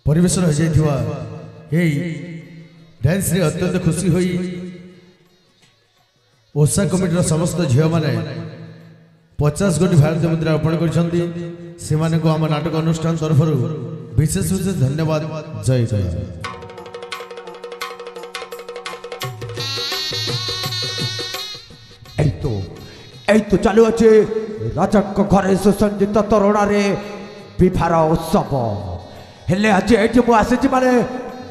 परिवेशन हो जाइथिबा एई डांस रे अत्यंत खुशी होई ओसा कमिटीर समस्त झियो माने 50 कोटी भारतीय मुद्रा अर्पण करछंती सेमाने को हम नाटक अनुष्ठान तरफ विशेष विशेष धन्यवाद जय जय तो चालू अच्छे राजा घरे सुसंजित तरुणा रे विवाह उत्सव हेले आज ये मुझे माने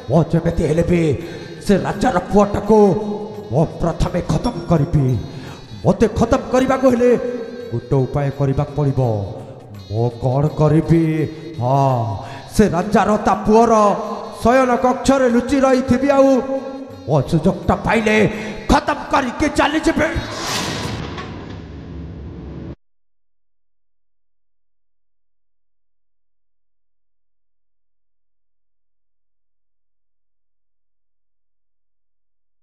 मो जमी हेले भी से राजार पुआटा को मो प्रथमे खत्म करी मत खत्म करने को हेले गोटे उपाय करने पड़ो मो कौन करी हाँ से राजार ता पुअर शयन कक्ष लुचि रही थी आउ मो सुजोगटा पाइले खत्म करके चली जाए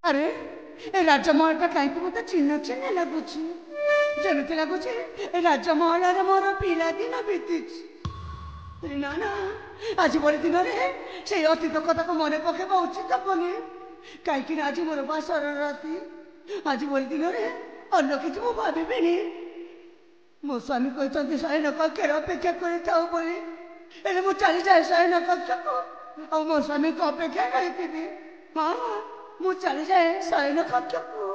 अरे राजमहल का कहीं मत चिन्ह चिन्ह लगुच जमी लगुच राजमहल मोर पिला दिन बीती ना ना आज बड़े दिन से अतीत कथा को मन पकेबा उचित हेनी कहीं आज मोर बासर राति आज बड़े दिन अन्न कि भावी मो स्वामी कहते शयन कक्ष अपेक्षा कर चली जाए शयन कक्ष को मो स्वामी को अपेक्षा करी हाँ मु चली जाए शयन कक्ष को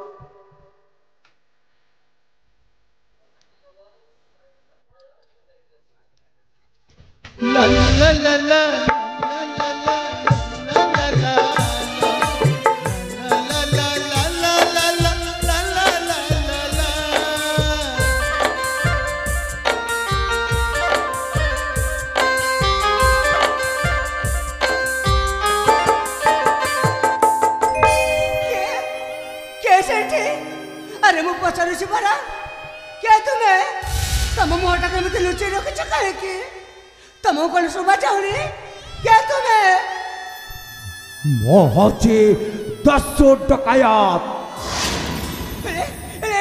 ला ला ला ला अरे मु पचारू परा क्या तुम्हें तुम मुहटा केमी लुचि रखी कहीं तुमको कौन शुभा चाहूनी क्या तुम्हें मो होची 10 डकायत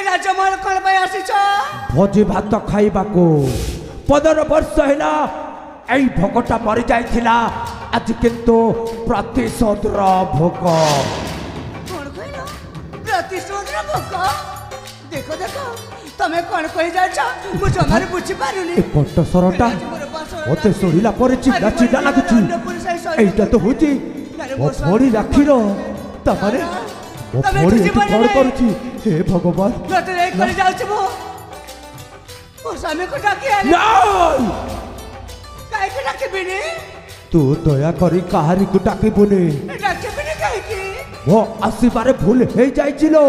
राजमहल कौन पे आसीच भोजी भात खाइबा को 15 वर्ष हैला एई भोगटा मरि जाइथिला आज किंतु प्रतिशोध रा भोग कौन कहलो प्रतिशोध रा भोग देखो देखो तमे कौन कहि जाछ मु जमारे बुझी पारुनी ए कट्ट सरटा ओते सोडीला परे चिडा चिडा लागुची एटा तो होची ओ फोड़ी राखिरो तमारे ओ फोड़ी एटी कौन करूची हे भगवान लटे रे कर जाउछ मु ओ सामे को डाकी आले नहीं काहे के डाकी बिनी तू दया करी कहारी को डाकी बुनी डाकी बिनी काहे की वो आसीबारे भूल हे जाइचिलो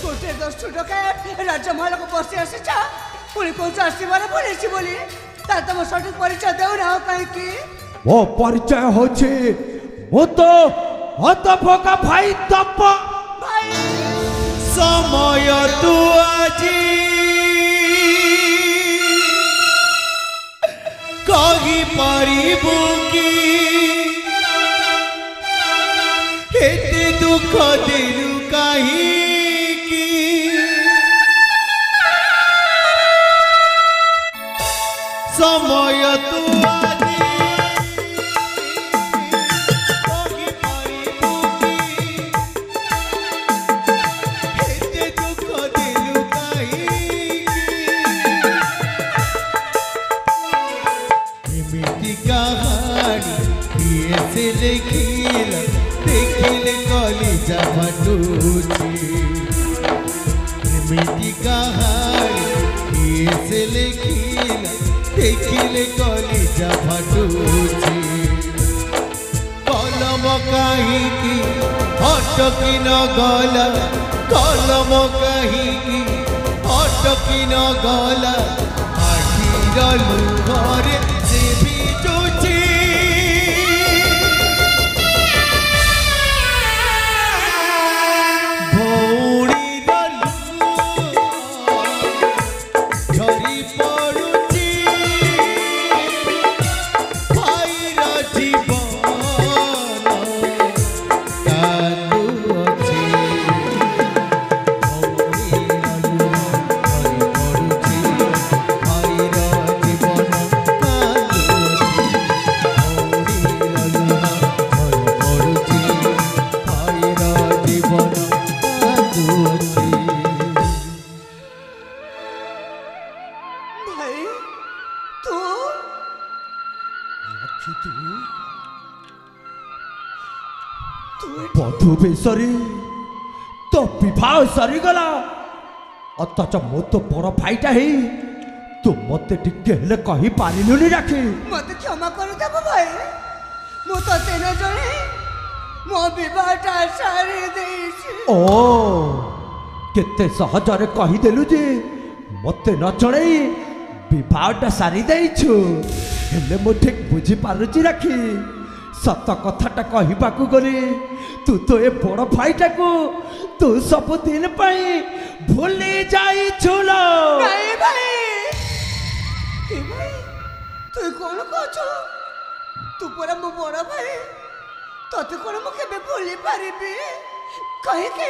गोटे 10 टका राजमहल को बसी आसीचा पुणी कौन आसीबारे बोलेछि बोली तार तुम सठिक परिचय देउ ना काहे की वो परिचय होछि वो तो हतभोगा भाई तप भाई समय तू आजी कही पारिबु की एते दुख देलु काहे समय तू आजी कही पारिबु की एते दुख देलु काहे एमिति कहानी किए से लिखिला देखिले कलिजा फटुची एमिति कहानी किए से लिखिला देखिले कलिजा फटुची कलम कहीं अटकी न गला कलम कहीं अटकी न गला आखिर लुहरे से भिजुची झरी पड़ुची भाईर जीवन कादु अछि भौरी झरी पड़ुची भाईर जीवन भाई तू ବଧୁ ବେଶରେ ତ ବିବାହ ସରିଗଲା ଅଥଚ ମୁଁ ତ ବଡ଼ ଭାଇଟା ହେଇ ତୁ ମତେ ଟିକେ ହେଲେ କହିପାରିଲୁନି ରାକ୍ଷୀ ମତେ କ୍ଷମା କରିଦେବ ଭାଇ ମୁଁ ତତେ ନ ଜଣେ ମୋ ବିବାହଟା ସାରି ଦେଇଛି ଓ କେତେ ସହଜରେ କହିଦେଲୁ ଯେ ମତେ ନ ଜଣେଇ ବିବାହଟା ସାରି ଦେଇଛୁ ହେଲେ ମୁଁ ଠିକ୍ ବୁଝିପାରୁଛି ରାକ୍ଷୀ ସତ କଥାଟା କହିବାକୁ ଗଲେ ତୁ ତ ଏ ବଡ଼ ଭାଇଟାକୁ ତୁ ସବୁଦିନ ପାଇଁ ଭୁଲି ଯାଇଛୁ ଲୋ ନାଇଁ ଭାଇ ଏ ଭାଇ তুই କ'ଣ କହୁଛୁ ତୁ ପରା ମୋ ବଡ଼ ଭାଇ ତତେ କ'ଣ ମୁଁ କେବେ ଭୁଲି ପାରିବି କାହିଁକି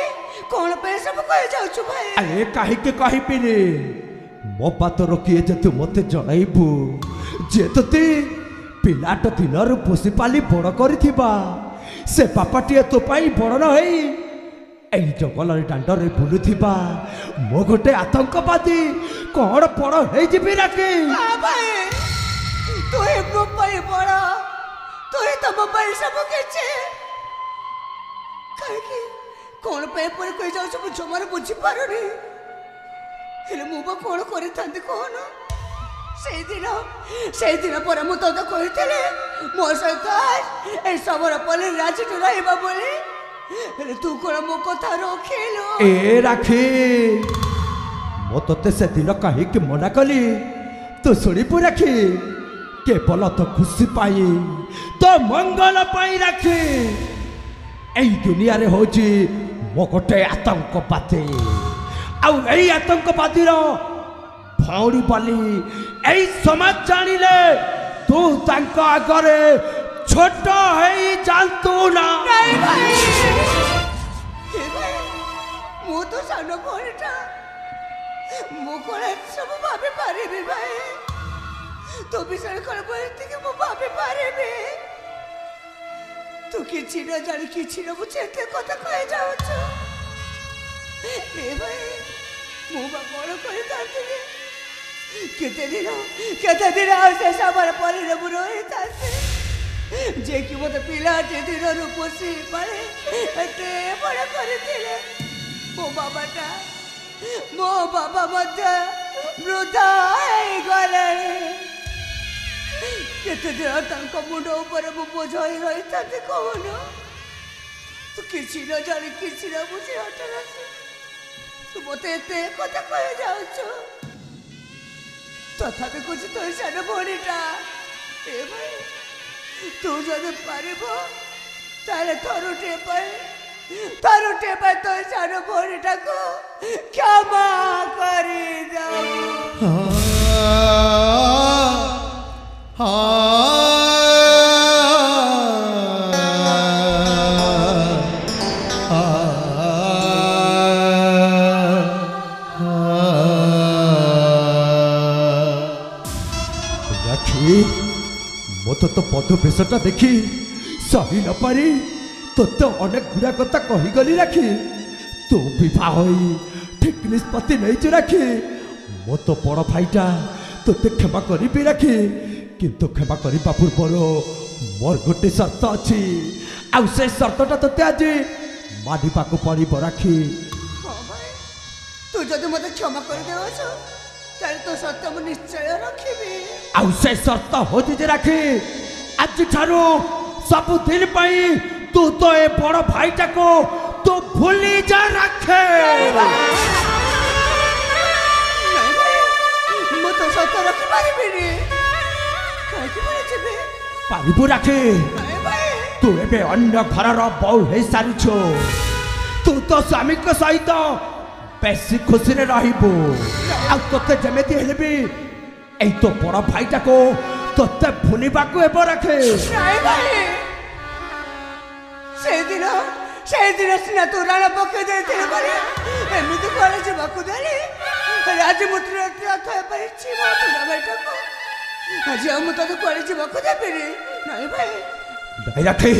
କ'ଣ ପାଇଁ ସବୁ କହିଯାଉଛୁ ଭାଇ ଆରେ କାହିଁକି କହିବିନି ମୋ ପାତର କିଏ ଯେ ତୁ ମତେ ଜଣାଇବୁ ଯେ ତୋତେ ପିଲାଟ ଦିନରୁ ପୋଷିପାଲି ବଡ଼ କରିଥିବା ସେ ବାପାଟିଏ ତୋ ପାଇଁ ବଡ଼ ନ ହେଇ ଏଇ ଜଙ୍ଗଲରେ ଦାଣ୍ଡରେ ବୁଲୁଥିବା ମୋ ଗୋଟେ ଆତଙ୍କବାଦୀ କ'ଣ ବଡ଼ ହେଇଯିବି ରାକ୍ଷୀ ଭାଇ ତୁ ହିଁ ମୋ ପାଇଁ ବଡ଼ ତୁ ହିଁ ତମ ପାଇଁ ସବୁ କିଛି କାହିଁକି କ'ଣ ପାଇଁ ଏପରି କହିଯାଉଛୁ ମୁଁ ଜମାରୁ ବୁଝିପାରୁନି ହେଲେ ମୁଁ ବା କ'ଣ କରିଥାନ୍ତି କହୁନ ସେଇଦିନ ପରେ ମୁଁ ତତେ କହିଥିଲି ମୋ ସହିତ ଏଇ ସମରପଲ୍ଲୀ ରାଜିଠୁ ରହିବା ବୋଲି ହେଲେ ତୁ କ'ଣ ମୋ କଥା ରଖିଲୁ ଏ ରାକ୍ଷୀ ମୁଁ ତତେ ସେଦିନ କାହିଁକି ମନା କଲି ତୁ ଶୁଣିବୁ ରାକ୍ଷୀ କେବଳ ତ ଖୁସି ପାଇଁ ତ ମଙ୍ଗଳ ପାଇଁ ରାକ୍ଷୀ ଏଇ ଦୁନିଆରେ ହଉଛି ମୋ ଗୋଟେ ଆତଙ୍କବାଦୀ ଆଉ ଏଇ ଆତଙ୍କବାଦୀର ଭଉଣୀ ବୋଲି ଏଇ ସମାଜ ଜାଣିଲେ ତୁ ତାଙ୍କ ଆଗରେ ଛୋଟ ହେଇ ଯାଆନ୍ତୁ ନା ମୁଁ ତ ସାନ ଭଉଣୀଟା ମୁଁ କ'ଣ ସବୁ ଭାବି ପାରିବି ଭାଇ ତୋ ବିଷୟରେ କ'ଣ ଏତିକି ମୁଁ ଭାବି ପାରିବି ତୁ କିଛି ନ ଜାଣି କିଛି ନ ବୁଝି ଏତେ କଥା କହିଯାଉଛୁ ଏ ଭାଇ ମୁଁ ବା କ'ଣ କରିଥାନ୍ତି କେତେ ଦିନ ଆଉ ସେ ସମରପଲ୍ଲୀରେ ମୁଁ ରହିଥାନ୍ତି ଯେ କି ମୋତେ ପିଲାଟି ଦିନରୁ ପୋଷି ପାରେ ଏତେ ବଡ଼ କରିଥିଲେ ମୋ ବାବା ମଧ୍ୟ ବୃଦ୍ଧ ହେଇଗଲେଣି କେତେ ଦିନ ତାଙ୍କ ମୁଣ୍ଡ ଉପରେ ମୁଁ ବୋଝ ହୋଇ ରହିଥାନ୍ତି କହୁନ ତୁ କିଛି ନ ଜାଣି କିଛି ନ ବୁଝି ହଠାତ୍ ତୁ ମୋତେ ଏତେ କଥା କହିଯାଉଛୁ ତଥାପି କହୁଛି ତୋ ସାନ ଭଉଣୀଟା ଏ ଭାଇ ତୁ ଯଦି ପାରିବ ତାହେଲେ ଥରୁଟିଏ ପାଇଁ ତୋ ସାନ ଭଉଣୀଟାକୁ କ୍ଷମା କରିଦେବୁ ମୋତେ ତ ପଦ ବେଶଟା ଦେଖି ସହି ନ ପାରି ତୋତେ ଅନେକ ଗୁଡ଼ା କଥା କହିଗଲି ରାକ୍ଷୀ ତୁ ବିବାହ ହୋଇ ଠିକ୍ ନିଷ୍ପତ୍ତି ନେଇଛୁ ରାକ୍ଷୀ ମୋ ତ ବଡ଼ ଭାଇଟା ତୋତେ କ୍ଷମା କରିବି ରାକ୍ଷୀ କିନ୍ତୁ କ୍ଷମା କରିବା ପୂର୍ବରୁ ମୋର ଗୋଟେ ସର୍ତ୍ତ ଅଛି ଆଉ ସେ ସର୍ତ୍ତଟା ତୋତେ ଆଜି ମାନିବାକୁ ପଡ଼ିବ ରାକ୍ଷୀ ତୁ ଯଦି ମୋତେ କ୍ଷମା କରିଦେଉଛୁ ତାହେଲେ ତୋ ସର୍ତ୍ତ ମୁଁ ନିଶ୍ଚୟ ରଖିବି ଆଉ ସେ ସର୍ତ୍ତ ହଉଛି ଯେ ରାକ୍ଷୀ ଆଜିଠାରୁ ସବୁଦିନ ପାଇଁ ତୁ ତ ଏ ବଡ଼ ଭାଇଟାକୁ ତୁ ଭୁଲି ଯା ରାକ୍ଷୀ ମୁଁ ତ ସର୍ତ୍ତ ରଖିପାରିବିନି କାହିଁକି ଭୁଲିଯିବି ପାରିବୁ ରାକ୍ଷୀ ତୁ ଏବେ ଅନ୍ୟ ଘରର ବୋଉ ହେଇସାରିଛୁ ତୁ ତ ସ୍ୱାମୀଙ୍କ ସହିତ ବେଶୀ ଖୁସିରେ ରହିବୁ ଆଉ ତୋତେ ଯେମିତି ହେଲେ ବି ଏଇ ତ ବଡ଼ ଭାଇଟାକୁ ତୋତେ ଭୁଲିବାକୁ ହେବ ରାକ୍ଷୀ ସେଇଦିନ ସିନା ତୁ ରାଣ ପକେଇ ଦେଇଥିଲେ ବୋଲି ଏମିତି କୁଆଡ଼େ ଯିବାକୁ ଦେଲି ଆଜି ମୁଁ ପାରିଛି ମୋ ତୁରା ଭାଇଟାକୁ ଆଜି ଆଉ ମୁଁ ତୋତେ କୁଆଡ଼େ ଯିବାକୁ ଦେବିନି ନାଇଁ ଭାଇ ନାଇଁ ରାକ୍ଷୀ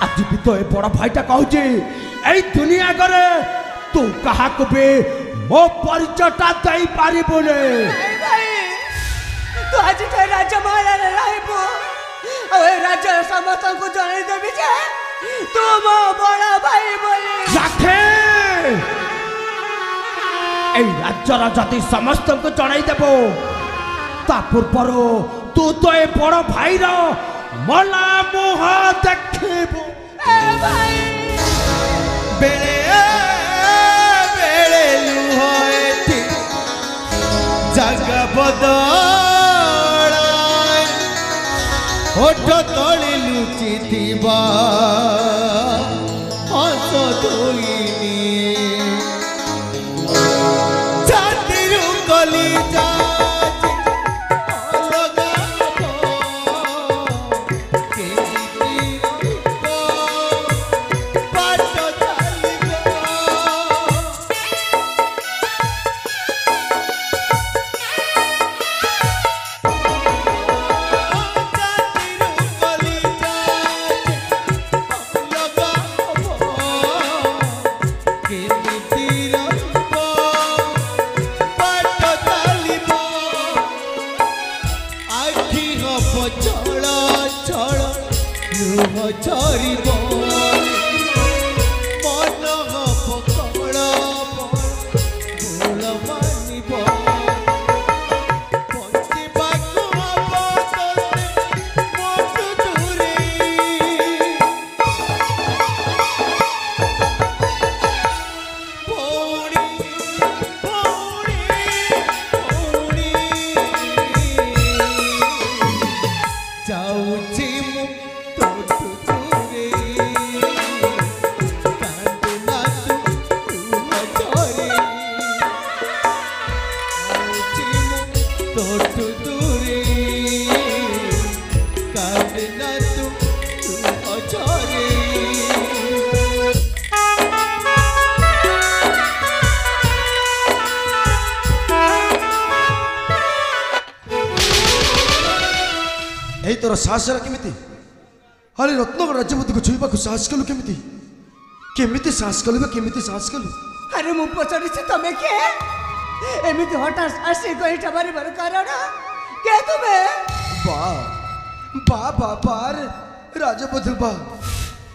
ଆଜି ବି ତ ଏ ବଡ଼ ଭାଇଟା କହୁଛି ଏଇ ଦୁନିଆ ଆଗରେ ତୁ କାହାକୁ ବି ମୋ ପରିଚୟଟା ଦେଇପାରିବୁନି राज्य समस्त को जन देवी जे तुम बड़ा भाई बोली राखे राज्यर जदि समस्त को जन देव ता पूर्वर तू तो ए बड़ भाई मला मुह देखबो भाई बेले बेले लुह एठी जगह बदल होठ तले लुचि थिबा हस धोइनी छातीरु कली जा तोर साहस केमिति अरे रत्नगर राज्यपति को छुईबा को साहस कलु केमिति केमिति साहस कलु बे केमिति साहस कलु अरे मु पचरी छी तमे के एमिति हठात आसी गई ठबारी भर कारण के तुमे बा बा बा बार राजपति बा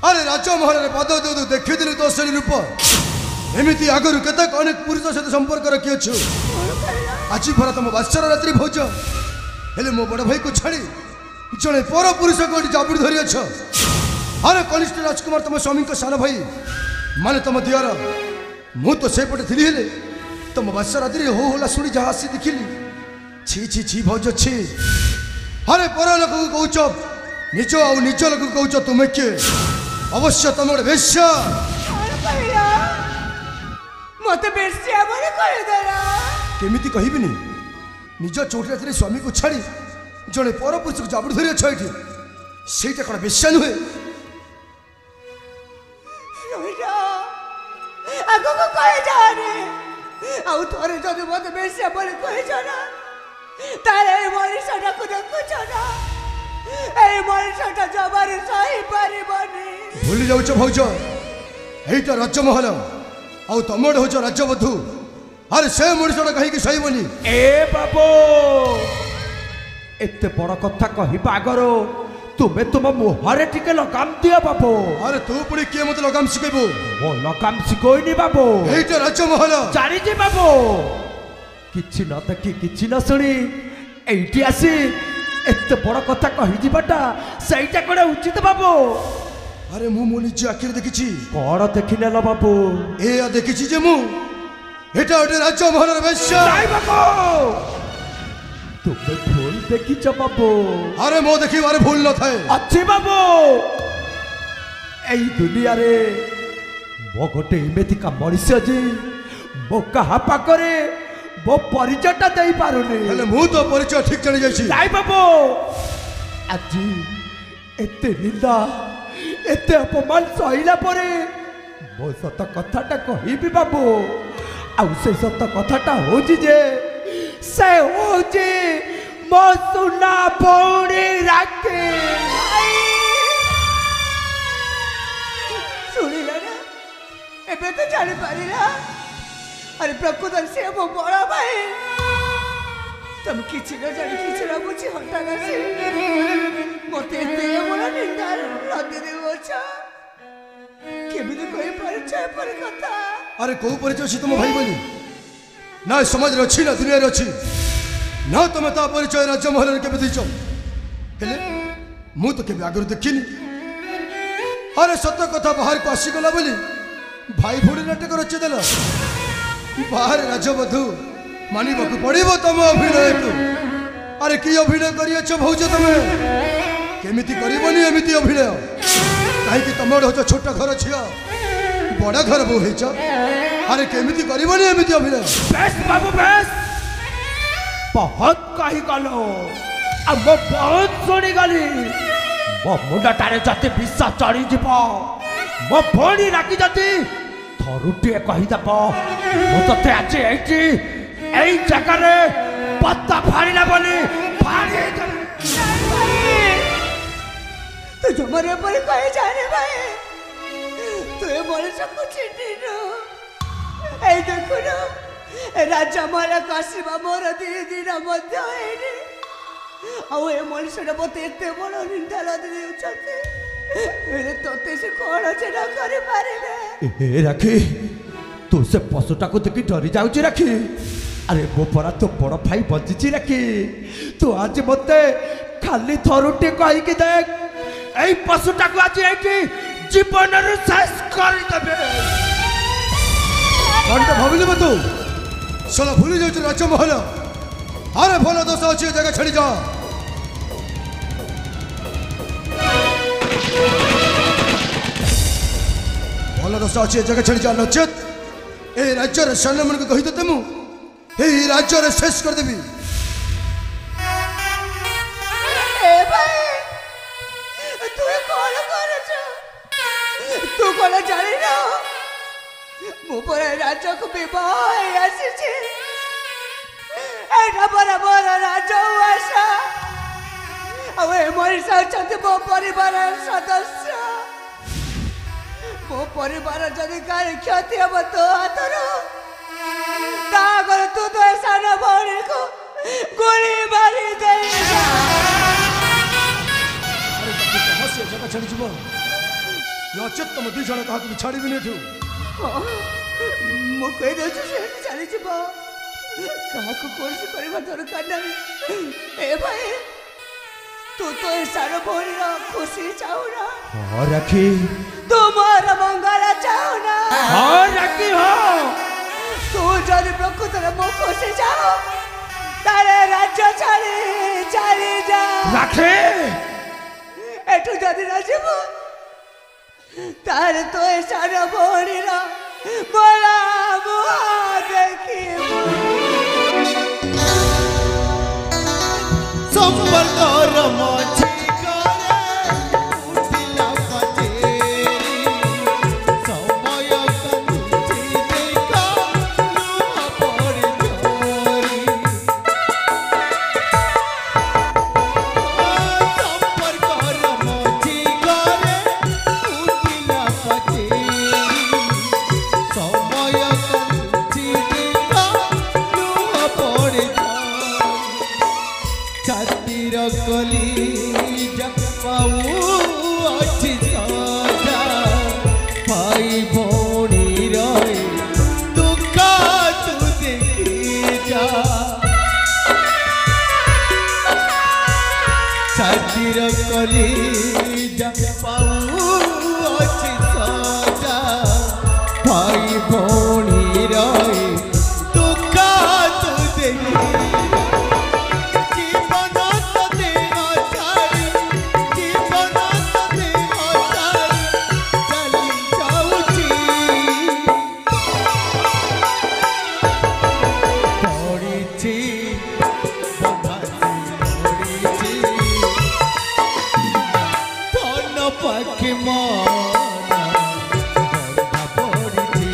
अरे राजा महल रे पद दे दे देखि दिलु तो सली रूप एमिति आगरु केते अनेक पुरुष सहित संपर्क रखि छु आजि भर तुम वात्सर रात्रि भोज हेले मो बड़ भाई को छाड़ी जड़े पर पुरुष को जाबुड़ी धरी अछ अरे कनिष्ठ राजकुमार तुम स्वामी को सान भाई माने तुम दियर मु तो से पटे थिली हेले तुम वात्सर रात्रि हो होला सुनी जहा आसी देखिली छी छी छी भौज छी अरे पर लोक को कहउछ निज आ निज लोक को कहउछ तुम के अवश्य तुम गोटे वेश्या मते बेस्या बोले कहि देला केमिति कहिबिनी निज चोटी रात्रि स्वामी को छाड़ी जड़े पर पुरुष को जाबुड़ी धरी अछ एठी सेटा कोन बेश्या नुहे रोहिता आगो को कहि जा रे आउ थोरे जदि मते बेस्या बोले कहि जा ना तारे मनीषटा को देखु छ ना ए मनीषटा जबारी सही परिबनी भूली जाउछ भौज एटा राजमहल आउ तमड होछ राज्यबधु अरे से मनीषटा कहि कि सहीबनी ए बाबू एते बड़ कथा कहिबा आगरो तुमे तुम मुहरे टिके लगाम दिया बाबू अरे तू पुणी किए मत लगाम शिखेबो मो लगाम शिकोइनी बाबू एटा राजमहल जानी जे बाबू किछि न देखि किछि न सुनी एइटी आसी एते बड़ कथा कहि दिबाटा सेइटा कोडे उचित बाबू अरे मु मो निज आखिर देखिछि कोड देखिने ल बाबू ए आ देखिछि जे मु एटा ओटे राजमहल रे वेश्या नाइ बाबू तुमे भूल देखिछ बाबू अरे मो देखि बारे भूल न थाए अच्छे बाबू एई दुनिया रे मो गोटे इमेतिका मनुष्य जी मो कहा पाकरे मो परिचयटा देई पारुनी हेले मु तो परिचय ठीक जानि जाइछि नाइ बाबू आजी एते निंदा एते अपमान सहिला परे मो सत कथाटा कहिबी बाबू आउ से सत कथाटा होजी जे से होजी मो सुना पौड़ी राखे सुनिला ना एबे तो जानि पारिला अरे प्रकृत से मो बड़ा भाई তুমি কিছু না জানি কিছু না বুঝি হঠাৎ আসে মতে এতে বলা নিন্দার লদি দেবছ কেমিতি কই পরিচয় পরে কথা আরে কেউ পরিচয় ଅଛି ତମ ଭାଇ ବୋଲି ନା ସମାଜରେ ଅଛି ନା ଦୁନିଆରେ ଅଛି ନା ତମେ ତା ପରିଚୟ ରାଜ୍ୟ ମହଲରେ କେବେ ଦେଇଛ ହେଲେ ମୁଁ ତ କେବେ ଆଗରୁ ଦେଖିନି ଆରେ ସତ କଥା ବାହାରକୁ ଆସିଗଲା ବୋଲି ଭାଇ ଭଉଣୀ ନାଟକ ରଚିଦେଲ ବାହାରେ ରାଜବଧୂ ମାନିବାକୁ ପଡ଼ିବ ତମ ଅଭିନୟକୁ ଆରେ କି ଅଭିନୟ କରିଅଛ ଭାଉଜ ତମେ କେମିତି କରିବନି ଏମିତି ଅଭିନୟ କାହିଁକି ତମର ହଉଛ ଛୋଟ ଘର ଝିଅ ବଡ଼ ଘର ବୋଉ ହେଇଛ अरे केमिति करिबनी एमिति अभिनय बेस बाबू बेस बहुत कही गलो आ मो बहुत सुनी गली मो मुंडटारे जति विश्वास चढ़ी जीव मो भौणी राखी जति थरुटिए कही देब मो तते आज एठी एई जगह रे पत्ता फाड़िला बोली फाड़ी तू जमरे पर कहे जाने भाई तू ये बोले सब कुछ चिन्ह এই দেখুন রাজা মারা কাশিবা মোর ধীরে ধীরে মধ্যে হয়নি ଆଉ ଏ ମଣିଷଟା ମୋତେ ଏତେ ବଡ଼ ନିନ୍ଦା ଲଦି ଦେଉଛନ୍ତି ହେଲେ ତୋତେ ସେ କ'ଣ ସେଟା କରିପାରିବେ ଏ ରାକ୍ଷୀ ତୁ ସେ ପଶୁଟାକୁ ଦେଖି ଡରି ଯାଉଛି ରାକ୍ଷୀ ଆରେ ମୋ ପରା ତୋ ବଡ଼ ଭାଇ ବଞ୍ଚିଛି ରାକ୍ଷୀ ତୁ ଆଜି ମୋତେ ଖାଲି ଥରୁଟି କହିକି ଦେଖ ଏଇ ପଶୁଟାକୁ ଆଜି ଏଇଠି ଜୀବନରୁ ଶେଷ କରିଦେବେ कौन भाविल तू साला भूली जाऊ राज्य महल अरे भल दोष अच्छी जगह छड़ी जा भल दोष अच्छी जगह छड़ी जा नचेत ए राज्य सैन्य मन को कही देते मु राज्य शेष कर देवी तू कौन जानी ना मु पर राजा को विवाह आसी एटा बराबर राजा आशा अब मनीष अच्छा मो परिवार सदस्य मो परिवार जदि गाड़ी क्षति हम तो हाथर तू तो सान भौणी को गोली मारी दे जगह छड़ी जीव नचेत तुम दी जन क्या छाड़ी एठू मु कह दे चली जीव क्या कौन करवा दरकार नहीं ए भाई तू तो ए सार भौणी खुशी चाहूना हाँ राखी तुमर मंगल चाहूना हाँ राखी हाँ तू जदि प्रकृत मो खुशी चाह तारे राज्य छाड़ी चली जा राखी एठू जदि न जीव तारे तो ए सार भौणी बोला मुहा देखी संपर्क रमची करे उठिला कचेरी समय कंची देखा लुह पड़ जोरी संपर्क रमची करे उठिला कचेरी समय कंची देखा लुह पड़ छातीर कली जपाऊ अच्छी सजा भाई भौणी रहे दुख तू देखी जा छातीर कली जपाऊ अच्छी सजा भाई भौणी रहे दुख तू देखी पाखी माना बंधा पड़ी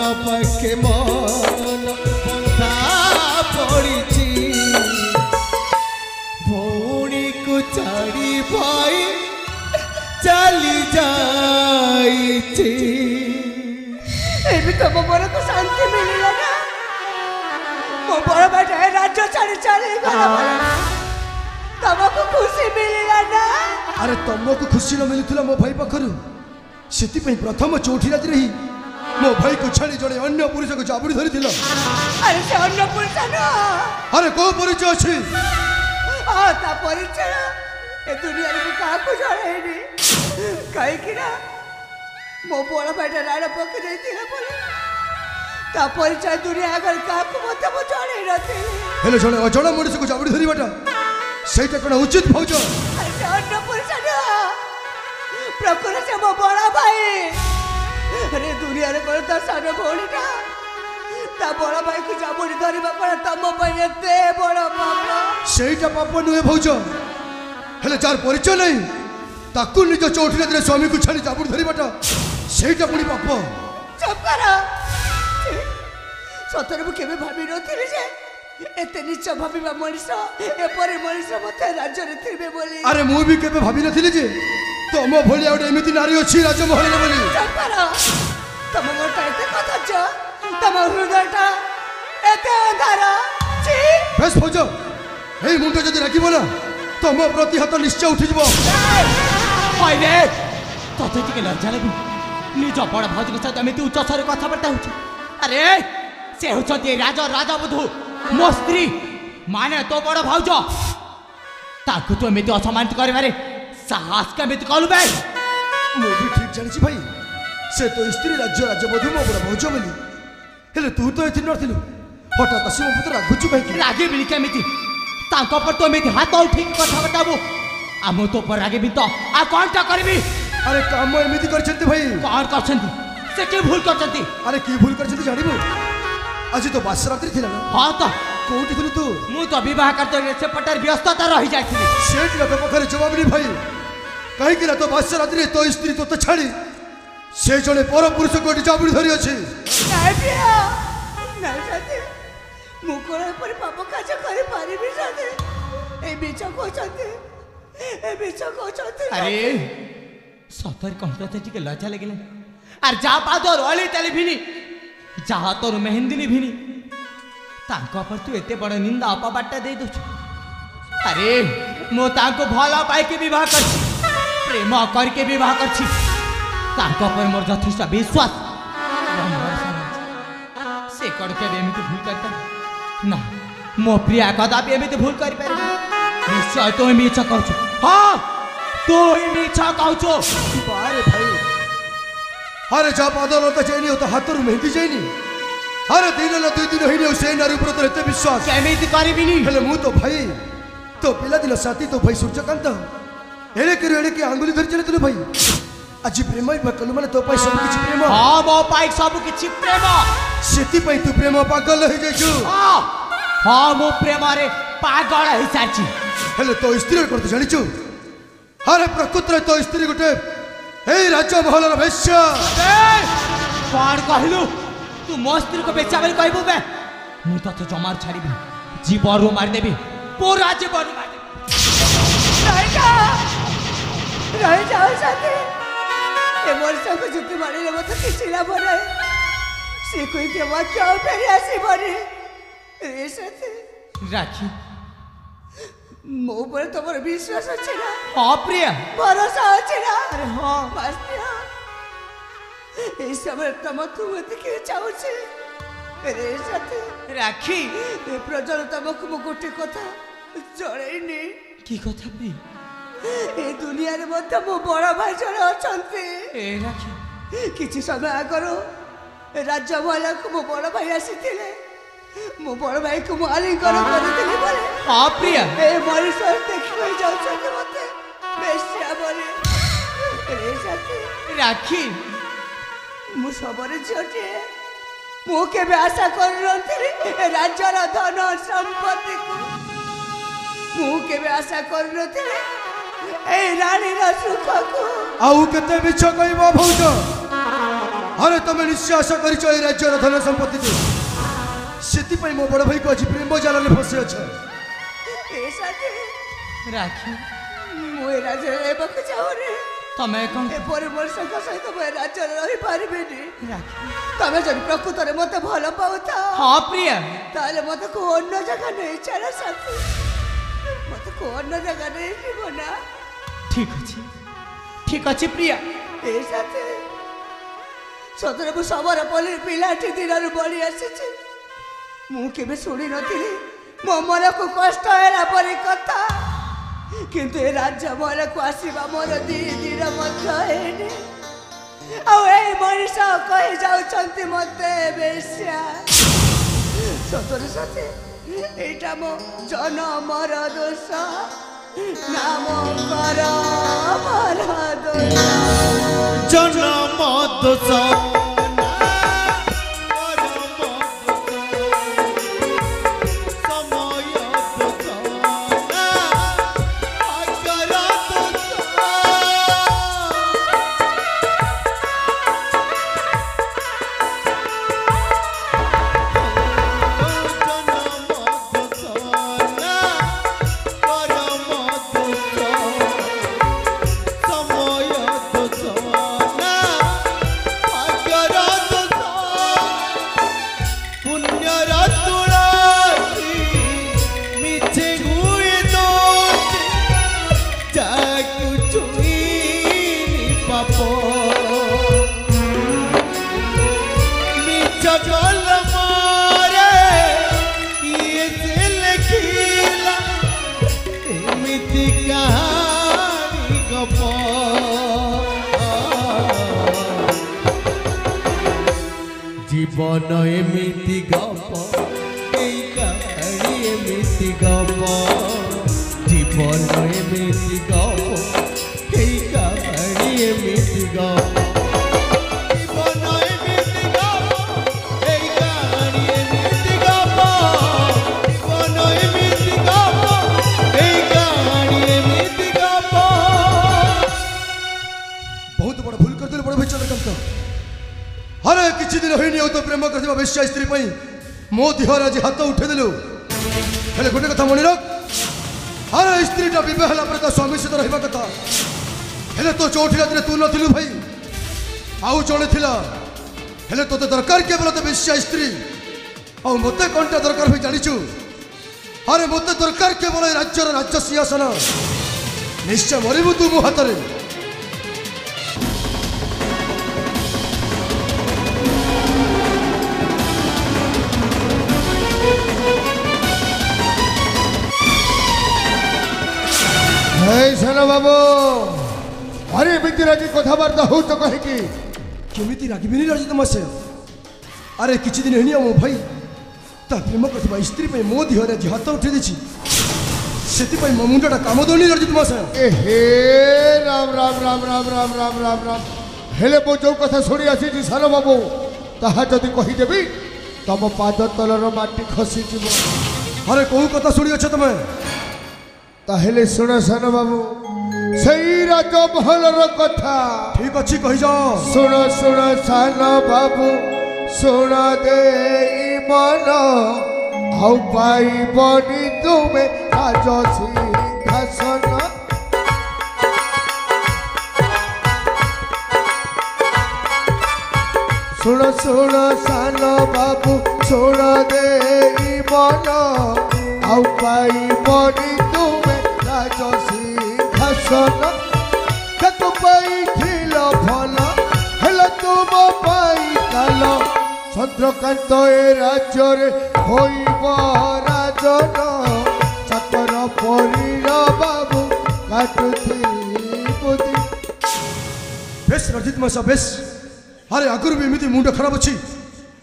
ପାଖେ ମନ ବନ୍ଧା ପଡ଼ିଛି ଭଉଣୀକୁ ଛାଡ଼ି ଭାଇ ଚାଲି ଯାଇଛି ଏବେ ତମ ମନକୁ ଶାନ୍ତି ମିଳିଲା ନା ମୋ ବଡ଼ ଭାଇଟା ଏ ରାଜ୍ୟ ଛାଡ଼ି ଚାଲିଗଲା ତମକୁ ଖୁସି ମିଳିଲା ନା ଆରେ ତମକୁ ଖୁସି ନ ମିଳୁଥିଲା ମୋ ଭାଇ ପାଖରୁ ସେଥିପାଇଁ ପ୍ରଥମ ଚଉଠି ରାତିରେ ହିଁ ମୋ ଭାଇକୁ ଛାଡ଼ି ଜଣେ ଅନ୍ୟ ପୁରୁଷକୁ ଜାବୁଡ଼ି ଧରିଥିଲ ଆରେ ସେ ଅନ୍ୟ ପୁରୁଷ ନୁହଁ ଆରେ କୋଉ ପରିଚୟ ଅଛି ତା ପରିଚୟ ଏ ଦୁନିଆରେ ମୁଁ କାହାକୁ ଜଣାଇନି କାହିଁକି ନା ମୋ ବଡ଼ ଭାଇଟା ରାଣ ପକେଇ ଦେଇଥିଲା ବୋଲି ତା ପରିଚୟ ଦୁନିଆ ଆଗରେ କାହାକୁ ମଧ୍ୟ ମୁଁ ଜଣାଇ ନଥିଲି ହେଲେ ଜଣେ ଅଜଣା ମଣିଷକୁ ଜାବୁଡ଼ି ଧରିବାଟା ସେଇଟା କ'ଣ ଉଚିତ ଭାଉଜ ସେ ଅନ୍ୟ ପୁରୁଷ ନୁହଁ ପ୍ରକୃତ ସେ ମୋ ବଡ଼ ଭାଇ ଆରେ ଦୁନିଆରେ କ'ଣ ତା ସାନ ଭଉଣୀଟା ତା ବଡ଼ ଭାଇକୁ ଜାବୁଡ଼ି ଧରିବା କ'ଣ ତମ ପାଇଁ ଏତେ ବଡ଼ ପାପ ସେଇଟା ପାପ ନୁହେଁ ଭାଉଜ ହେଲେ ଯାହାର ପରିଚୟ ନାହିଁ ତାକୁ ନିଜ ଚଉଠି ରାତିରେ ସ୍ୱାମୀକୁ ଛାଡ଼ି ଜାବୁଡ଼ି ଧରିବାଟା ସେଇଟା ପୁଣି ପାପ ଚୁପ୍ କର ସତରେ ମୁଁ କେବେ ଭାବିନଥିଲି ଯେ ଏତେ ନିଚ ଭାବିବା ମଣିଷ ଏପରି ମଣିଷ ମୋତେ ରାଜ୍ୟରେ ଥିବେ ବୋଲି ଆରେ ମୁଁ ବି କେବେ ଭାବିନଥିଲି ଯେ ତମ ଭଳିଆ ଗୋଟେ ଏମିତି ନାରୀ ଅଛି ରାଜମହଲରେ ବୋଲି ଚୁପ୍ କର ତମ ମୁହଁଟା ଏତେ କଦର୍ଯ୍ୟ ତମ ହୃଦୟଟା ଏତେ ଅନ୍ଧାର ବେଶ ଭାଉଜ ଏଇ ମୁଣ୍ଡ ଯଦି ରାଗିବ ନା ତମ ପ୍ରତି ହାତ ନିଶ୍ଚୟ ଉଠିଯିବ ତତେ ଟିକେ ଲଜ୍ଜା ଲାଗୁ ନିଜ ବଡ଼ ଭାଉଜଙ୍କ ସହିତ ଏମିତି ଉଚ୍ଚ ସ୍ୱରରେ କଥାବାର୍ତ୍ତା ହଉଛି ଆରେ ସେ ହେଉଛନ୍ତି ରାଜବଧୂ ମୋ ସ୍ତ୍ରୀ ମାନେ ତୋ ବଡ଼ ଭାଉଜ ତାକୁ ତୁ ଏମିତି ଅସମ୍ମାନିତ କରିବାରେ ସାହସ କେମିତି କଲୁ ବେ ମୁଁ ବି ଠିକ୍ ଜାଣିଛି ଭାଇ ସେ ତ ସ୍ତ୍ରୀ ରାଜବଧୂ ମୋ ବଡ଼ ଭାଉଜ ବୋଲି ହେଲେ ତୁ ତ ଏଠି ନଥିଲୁ ହଠାତ୍ ଆସି ମୋ ପୁତ୍ର ରାଗୁଛୁ କାହିଁକି ରାଗିବିନି କେମିତି ତାଙ୍କ ଉପରେ ତ ଏମିତି ହାତ ଉଠେଇକି କଥାବାର୍ତ୍ତା ହବୁ ଆମ ତୋ ଉପରେ ରାଗିବି ତ ଆଉ କ'ଣଟା କରିବି ଆରେ କାମ ଏମିତି କରିଛନ୍ତି ଭାଇ କ'ଣ କରିଛନ୍ତି ସେ କି ଭୁଲ କରିଛନ୍ତି ଆରେ କି ଭୁଲ କରିଛନ୍ତି ଜାଣିବୁ ଆଜି ତ ବାସ ରାତ୍ରି ଥିଲା ନା ହଁ ତ କୋଉଠି ଥିଲୁ ତୁ ମୁଁ ତ ବିବାହ କାର୍ଯ୍ୟରେ ସେପଟରେ ବ୍ୟସ୍ତତା ରହିଯାଇଥିଲି ସେଇଠି ତୋ ପାଖରେ ଜବାବ ନେଇ ଭାଇ କାହିଁକି ନା ତୋ ବାସ ରାତ୍ରିରେ ତୋ ସ୍ତ୍ରୀ ତୋତେ ଛାଡ଼ି ସେ ଜଣେ ପର ପୁରୁଷକୁ ଏଠି ଜାବୁଡ଼ି ଧରି ଅଛି ମୁଁ କ'ଣ ଏପରି ପାପ କାର୍ଯ୍ୟ କରିପାରିବି ସାଥେ ଏ ମିଛ କହୁଛନ୍ତି ଆରେ ସତରେ କ'ଣ ତତେ ଟିକେ ଲଜ୍ଜା ଲାଗିଲା ଆରେ ଯାହା ପାଦର ଅଳି ତେଲି ଭିନି ଯାହା ତୋର ମେହେନ୍ଦି ନିଭିନି ତାଙ୍କ ଉପରେ ତୁ ଏତେ ବଡ଼ ନିନ୍ଦା ଅପବାଦଟା ଦେଇ ଦେଉଛୁ ଆରେ ମୁଁ ତାଙ୍କୁ ଭଲ ପାଇକି ବିବାହ କରିଛି ପ୍ରେମ କରିକି ବିବାହ କରିଛି ତାଙ୍କ ଉପରେ ମୋର ଯଥେଷ୍ଟ ବିଶ୍ୱାସ ସେ କ'ଣ କେବେ ଏମିତି ଭୁଲ କରିପାରିବ ନା ମୋ ପ୍ରିୟା କଦାପି ଏମିତି ଭୁଲ କରିପାରିବ ନିଶ୍ଚୟ ତୁ ମିଛ କହୁଛୁ ହଁ ତୁ ମିଛ କହୁଛୁ ବାରେ ଭାଇ ଆରେ ଯା ପାଦଲତା ଯାଇନି ତା ହାତରୁ ମେହେନ୍ଦି ଯାଇନି ଆରେ ଦିନ ନା 2 ଦିନ ହେଇନି ସେ ନାରୀ ଉପରେ ତୋର ଏତେ ବିଶ୍ୱାସ କେମିତି କରିବିନି ହେଲେ ମୁଁ ତ ଭାଇ ତୋ ପିଲାଦିନ ସାଥୀ ତୋ ଭାଇ ସୂର୍ଯ୍ୟକାନ୍ତ ଏଣେକି ଆଙ୍ଗୁଳି ଧରି ଚାଲିଥିଲୁ ଭାଇ ଆଜି ପ୍ରେମ କଲୁ ମାନେ ତୋ ପାଇଁ ସବୁ କିଛି ପ୍ରେମ ହଁ ମୋ ପାଇଁ ସବୁ କିଛି ପ୍ରେମ ସେଥିପାଇଁ ତୁ ପ୍ରେମ ପାଗଳ ହେଇଯାଇଛୁ ହଁ ମୁଁ ପ୍ରେମରେ ପାଗଳ ହେଇସାରିଛି ହେଲେ ତୋ ସ୍ତ୍ରୀ କଥା ଜାଣିଛୁ ଆରେ ପ୍ରକୃତରେ ତୋ ସ୍ତ୍ରୀ ଗୋଟେ ଏଇ ରାଜମହଲର ବେଶ୍ୟା କ'ଣ କହିଲୁ ତୁ ମୋ ସ୍ତ୍ରୀକୁ ବେଶ୍ୟା ବୋଲି କହିବୁ ବେ ମୁଁ ତତେ ଜମାରୁ ଛାଡ଼ିବି ଜୀବନରୁ ମାରିଦେବି ପୁରା ଜୀବନରୁ ମାରିଦେବି ରହିଯାଅ ସାଥେ ଏ ବର୍ଷକୁ ଯୁକ୍ତି ମାରିଲେ ମୋତେ କିଛି ଲାଭ ନାହିଁ ସେ କହିକି ବାକ୍ୟ ଆଉ ଫେରି ଆସିବନି ଏ ସାଥେ ରାକ୍ଷୀ ମୋ ଉପରେ ତମର ବିଶ୍ୱାସ ଅଛି ନା ହଁ ପ୍ରିୟା ଭରସା ଅଛି ନା ଆରେ ହଁ ମାଷ୍ଟ୍ରିଆ এই সময় তোমাকে দেখে চাହୁছি রে সাথে রাখি এ প্রজল তোমাকে মু গোটে কথা জড়াইনি কি কথা প্রিয়া এই দুনিয়ার মধ্যে মো বড় ভাই জনে অছন্তি এ রাখি কিছু সময় আগর রাজ্য মহলাକୁ মো বড় ভাই আসিଥିଲେ মো বড় ভাইକୁ মু আলিঙ্গন କରିଥିଲି বলে হ্যাঁ প্রিয়া এ মଣିষ দেখি হয়ে যাଉଛନ୍ତି মতে বেশ্যা বলে রে সাথে রাখি ମୁଁ ସବୁରେ ଝିଅଟିଏ ମୁଁ କେବେ ଆଶା କରିନଥିଲି ରାଜ୍ୟର ଧନ ସମ୍ପତ୍ତିକୁ ମୁଁ କେବେ ଆଶା କରିନଥିଲି ଏଇ ରାଣୀର ସୁଖକୁ ଆଉ କେତେ ମିଛ କହିବ ଭଉଜ अरे तुम निश्चय आशा कर राज्यर धन संपत्ति से मो बड़ भाई को आज प्रेम जाल में फसी अच्छ राखी ମୁଁ ଏ ରାଜ୍ୟରେ ରହିବାକୁ ଚାହୁଁନି। ତମେ କ'ଣ ଏପରି ମଣିଷଙ୍କ ସହିତ ମୁଁ ଏ ରାଜ୍ୟରେ ରହିପାରିବିନି। ରାଖି ତମେ ଯଦି ପ୍ରକୃତରେ ମୋତେ ଭଲ ପାଉଥାଅ ହଁ ପ୍ରିୟା ତାହେଲେ ମୋତେ କୋଉ ଅନ୍ୟ ଜାଗା ନେଇ ଚାଲ ସାଥୀ। ମୋତେ କୋଉ ଅନ୍ୟ ଜାଗା ନେଇ ଯିବ ନା। ଠିକ ଅଛି ପ୍ରିୟା। ଏ ସାଥୀ ସତରେ ମୁଁ ସମର ପଲ୍ଲୀ ପିଲାଟି ଦିନରୁ ବଢ଼ି ଆସିଛି। ମୁଁ କେବେ ଶୁଣି ନଥିଲି ମୋ ମନକୁ କଷ୍ଟ ହେଲା ପରି କଥା। କିନ୍ତୁ ଏ ରାଜ୍ୟ ମନକୁ ଆସିବା ମୋର 2 ଦିନ ମଧ୍ୟ ହେଇନି। ଆଉ ଏଇ ମଣିଷ କହି ଯାଉଛନ୍ତି ମୋତେ ବେଶ୍ୟା। ସତରେ ସତେ ଏଇଟା ମୋ ଜନମର ଦୋଷ ନା ମୋ କରମର ଦୋଷ। ଜନମ ଦୋଷ জীবন এমিতি গপ এই কাহানি এমিতি গপ জীবন এমিতি গপ এই কাহানি এমিতি গপ জীবন এমিতি গপ এই কাহানি এমিতি গপ জীবন এমিতি গপ এই কাহানি এমিতি গপ। बहुत बड़ भूल कर बड़ भाई चंद्रकांत। अरे किसी दिन होनी तो प्रेम कर बेश्या स्त्री मो देहर आज हाथ उठेदेलु हेले गोटे कथा मन रख। अरे स्त्रीटा बह तो स्वामी सहित रहा कथा हेले तो चौठी रात तू नथिलु भाई आउ जड़े थिला हेले तोते दरकार केवल तो बेश्या स्त्री आ मते कौनटा दरकार भाई जानिचु। अरे मते दरकार केवल राज्यर राज्य सिंहासन निश्चय मरबू तू मो हाथ में। सन बाबू अरे एमती राजी कथबार्ता हो तो कहीं केमी रागिबिनी राजी तुम से। अरे किसी दिन है मो भाई ता प्रेम कर स्त्री मो देहर आज हाथ उठे दी से मो मुंडा काम दौनी राजी तुम से। हे राम राम राम राम राम राम राम राम हेले मो जो कथा शुणी आसी सान बाबू ताहा जदि कहीदेवी तम पाद तलर माटी खसी जीव। अरे कौ कथा शुणी अच्छे तुम ताहेले सुन सान बाबू सही राजमहलर कथा। ठीक अच्छी कही जाओ। सुन सुन सान बाबू सुन दे मन आउ पाइबनी तुमे राज सिंहासन। सुन सुन सान बाबू सुन दे मन आउ पाइबनी तुमे राज सिंहासन। कतु पाइथिल भल हेल तुम पाई काल चंद्रकांत ए राज्य होइब राजन चाकर परीर बाबू काटुथी बुद्धि। बेस रजित मासा बेस। अरे आगुरी भी एमती मुंड खराब अच्छी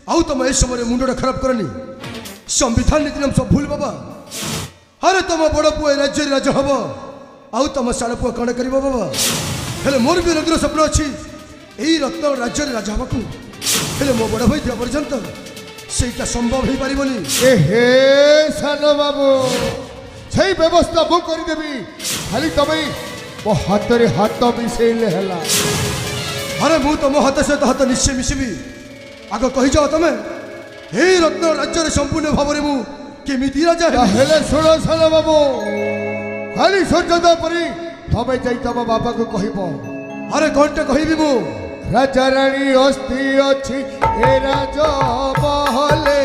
आउ तुम ए समय मुंडा खराब करनी संविधान नीति नाम सब भूल बाबा। अरे तुम बड़ पुआ राज्य राजा हम आउ तुम साड़ पुआ कण कर बाबा हेले मोर भी रंगर स्वप्न अच्छी यही रत्न राज्य राजा हवा हेले मो बड़ भाई दिया पर्यंत सेटा संभव हो पारिबनी। हे सान बाबू सही व्यवस्था मु करदेवी खाली तमें मो हाथ रे हाथ मिसेले हला। अरे मु तुम हाथ सहित हाथ निश्चय मिशिबी आग कही जाओ तुम हे रत्न राज्य संपूर्ण भाव में मु केमिति राजा हेले सुनो साला बाबू खाली सजदा परी तबे जाई तब बाबा को कहबो अरे कौनटे कहबी मु राजा रानी अस्थि अछि ए राजा महले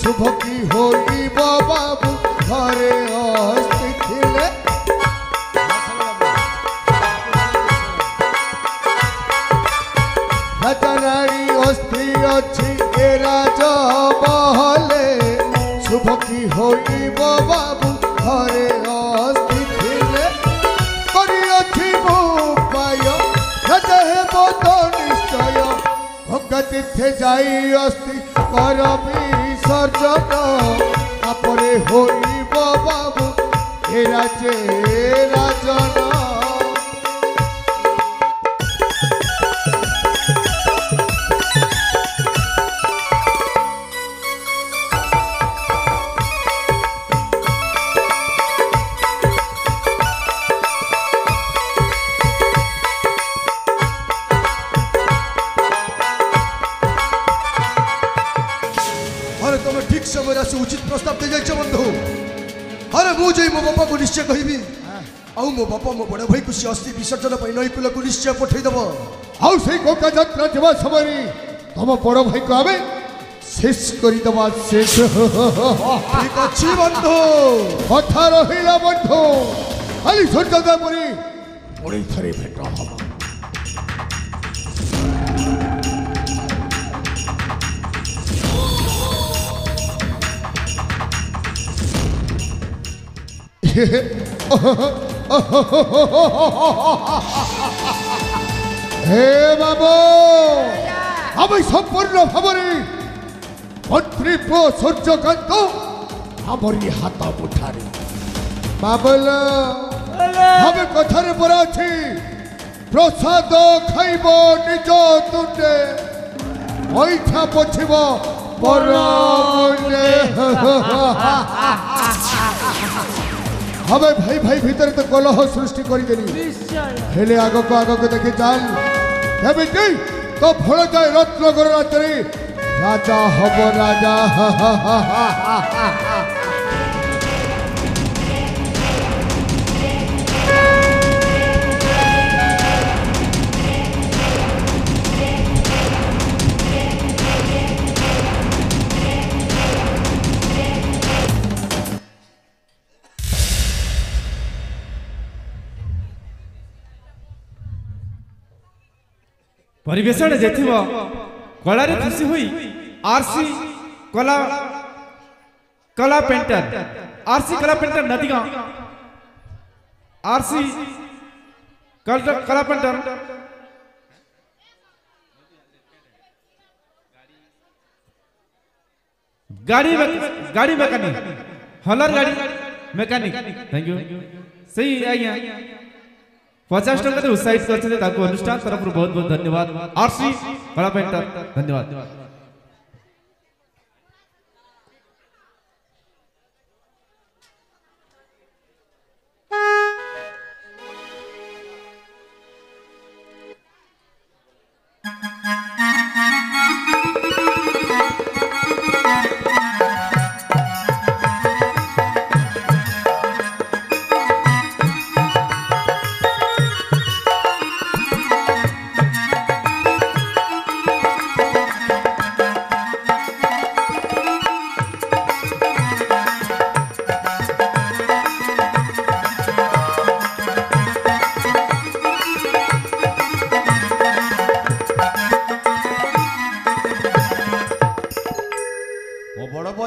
शुभ की होई बाबू घरे अस्थि थिले राजा रानी अस्थि अछि ए राजा महले शुभ की होई बाबू घरे अस्थि थिले करी अछि मो पाय राजा हे मत निश्चय भगतीर्थे जाई अस्थि कर विसर्जन तापरे होई बाबू ए राजे राजन अरे तुम ठीक समय आसी उचित प्रस्ताव दे जाइछ बंधु अरे मु जे मो बापा को निश्चय कहबी आउ मो बापा मो बड़ भाई को से अस्थि विसर्जन पई नई कुल को निश्चय पठै दबो आउ से गोका यात्रा जवा समय तम बड़ भाई को आवे शेष करी दबा शेष ठीक अछि बंधु कथा रहिला बंधु खाली सजदा परी पुणी थरे भेट हबो हे बाबू हम संपूर्ण भाव मंत्री पो सूर्यकांत हमारी हाथ मुठारे बाबल हम कथार पर अच्छी प्रसाद खाइब निज तुंडे ऐठा पछिब पर हमें भाई भाई भीतर तो कलह सृष्टि करी हेले आग को देखी चाल तो फल जाए रत्नगर राज्य राजा हब राजा परिवेशन जेथिबो कलारे खुशी हुई आरसी कला कला पेंटर आरसी कला पेंटर नदीगा आरसी कला पेंटर गाड़ी मैकेनिक हलर गाड़ी मैकेनिक थैंक यू सही आज्ञा 50 टका तो उत्साहित करते ताको अनुष्ठान तरफ बहुत बहुत धन्यवाद आरसी कला पेंटर धन्यवाद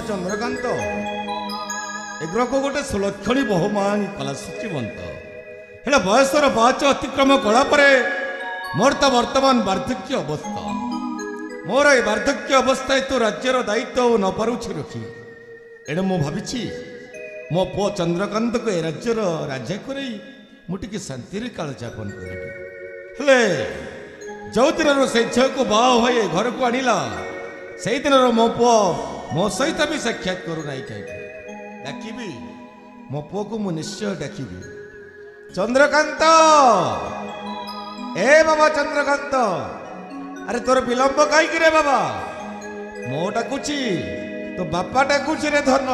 चंद्रकांत एग्रक गोटे सुलक्षणी बहुमान कला सूचीवंत हेला बयसर 5 अतिक्रम कला परे मोर तो वर्तमान वार्धक्य अवस्था मोर ए वार्धक्य अवस्था तो राज्यर दायित्व न पारुछि रखी एणे मु भाबिछि मो पो चंद्रकांत को ए राज्यर राज्य करे मुटिके शांति रे काल जापन करबी हेले जो दिन से झील को बाह भाई घर को आनिला से दिन मो पु मो सहित भी साक्षात करू ना कहीं डाकिबी मो पु को मु निश्चय डाकिबी चंद्रकांत ए बाबा चंद्रकांत अरे तोर विलंब कहीं रे बाबा मो डाकुची तो बापा डाकुची रे धन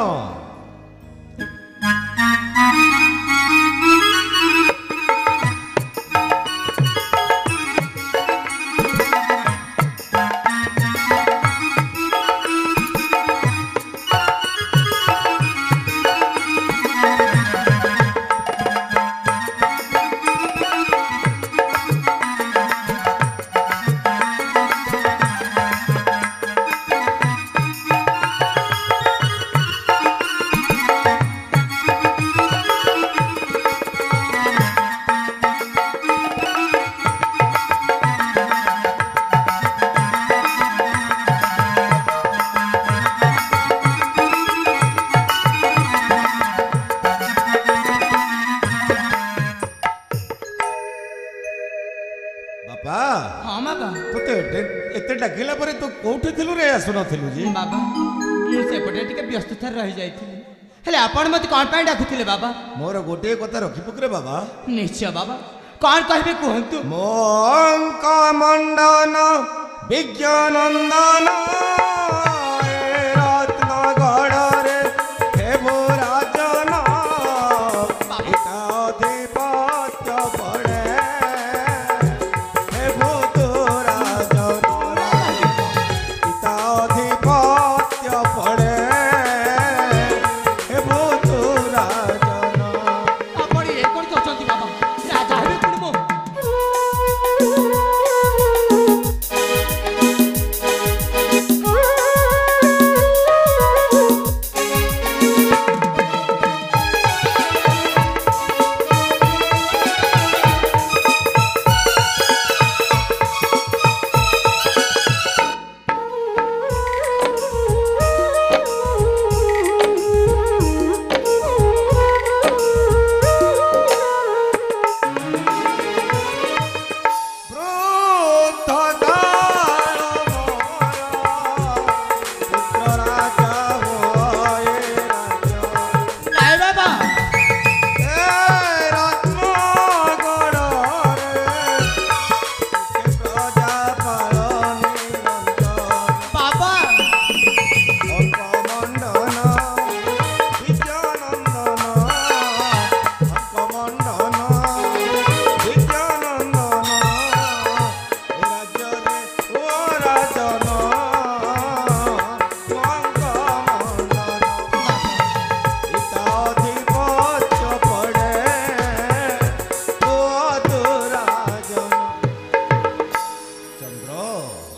बापा हाँ बाबा तो एते डाकिला परे तू कोठे थिलु रे आसु नथिलु जी बाबा मु सेपटे टिके व्यस्त थार रहि जाइथिली हेले आपण मते कोन पय डाकुथिले बाबा मोर गोटे कथा रखि पकरे बाबा निश्चय बाबा कोन कहबे कहंतु मोंक मंडन विज्ञानंदन रत्न गढ़रे हे भो राजन अधिपत्य पड़े हे भो तो राजन अधिपत्य पड़े हे भो तो राजन आपण ए कोन कहचंती बाबा राजा हेबे पुडमो নাই বাবা বাবা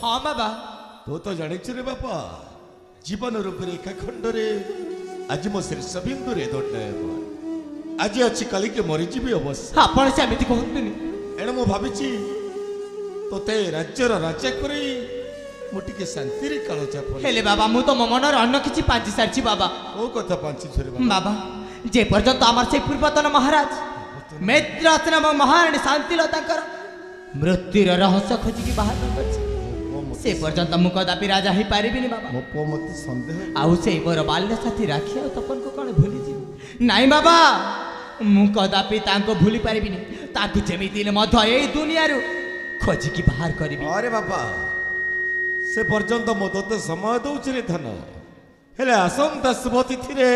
हाँ बाबा तो तो जानिछु रे बापा जीवन रूप रेखा खंडरे आज मो शीर्ष बिंदु रे दंडायब आज अच्छी काली के मरीजीवी अवश्य आपण सेमिति कहंतुनी एणु मु भाविछि तोते राज्यर राजा करी मु टिके शांति रे काल चाप हेले बाबा मु तो मो मनर अन्न किछि पांची सारछि बाबा ओ कथा पांची छरे बाबा बाबा जे पर्यंत आमार से पूर्वतन महाराज मेद्रास नाम महारानी शांतिलताकर मृत्युर रहस्य खोजिकी बाहर न करछि से पर्यंत मु कदापि राजा ही पारिबिनी बाबा मो पो मते संदेह आउ से मोर बाल्य साथी राखी आ तपन को कोन भूली जी नाई बाबा मु कदापि तांको भूली पारिबिनी ताकु जेमिति ले मध्य एई दुनिया रु खोजिकी बाहर करबी अरे बाबा से पर्यंत मो तोते समय दउछि रे धन हेले आसंता शुभ तिथि रे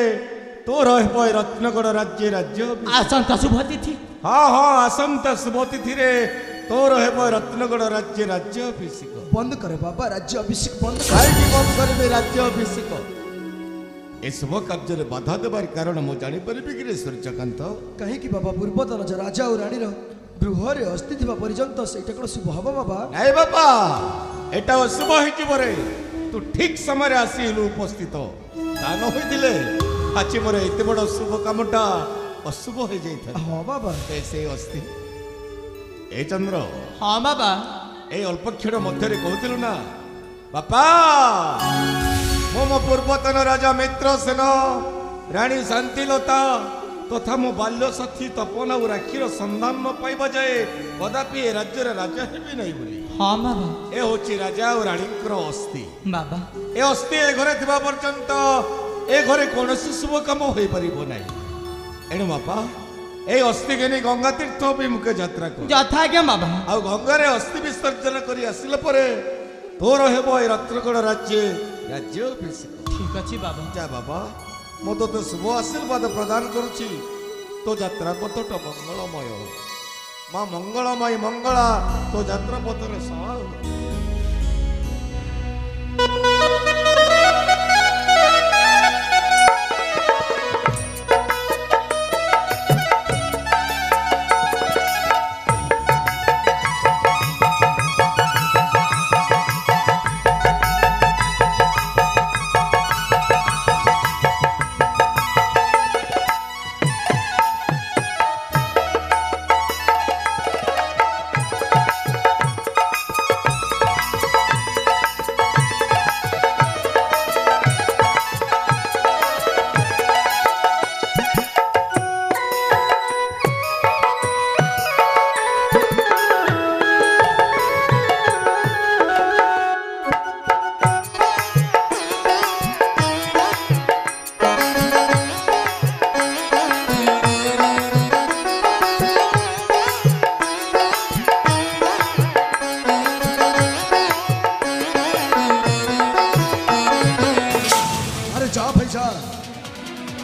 तोर हेबो रत्नगढ़ राज्य राज्य आसंता शुभ तिथि हाँ हाँ आसंता शुभ तिथि रे तोर हेबो रत्नगढ़ राज्य राज्य अभिषेक बंद करे बाबा राज्य अभिषेक बंद कर काहे बंद करबे राज्य अभिषेक ए शुभ कार्य रे बाधा देबार कारण मु जानि परिबि कि रे सूर्यकांत कहीं कि बाबा पूर्वतन जो राजा और रानी गृहरे अस्थि थिबा पर्यंत सेटा कोन शुभ हबो बाबा नाइ बाबा एटा अशुभ होइछि बरे तू ठीक समय रे आसीलु उपस्थित ता न होइदिले आछि मोरे एते बड़ शुभ कामटा अशुभ हो जाई था हाँ बाबा ऐसे अस्थि ए चंद्र हाँ बाबा ए अल्प क्षण मध्य रे कहतिलु ना बापा मम पूर्वतन राजा मित्र सेन रानी शांतिलता तथा मो बाल्य साथी तपन और राखीर संधान न पाइबा जाए कदापि ए राज्यर राजा हेबी नहीं बोली हाँ बाबा ए होची राजा और रानीकर अस्थि बाबा ए अस्थि ए घरे थिबा पर्यंत ए घरे कोनोसी शुभ काम होई परिबो नाही एणु बापा এই অস্থি ঘেনি গঙ্গা তীর্থ অভিমুখে যাত্রা কর। যথাজ্ঞা বাবা। ଆଉ ଗଙ୍ଗାରେ ଅସ୍ଥି ବିସର୍ଜନ କରି ଆସିଲା ପରେ ତୋର ହେବ ଏ ରତ୍ନଗଡ଼ ରାଜ୍ୟ ଅଭିଷେକ। ଠିକ ଅଛି ବାବା। ଯା ବାବା, ମୁଁ ତୋତେ ଶୁଭ ଆଶୀର୍ବାଦ ପ୍ରଦାନ କରୁଛି। ତୋ ଯାତ୍ରା ପଥଟା ମଙ୍ଗଳମୟ, ମା ମଙ୍ଗଳମୟୀ ମଙ୍ଗଳା ତୋ ଯାତ୍ରା ପଥରେ ସହାୟ ହୋ।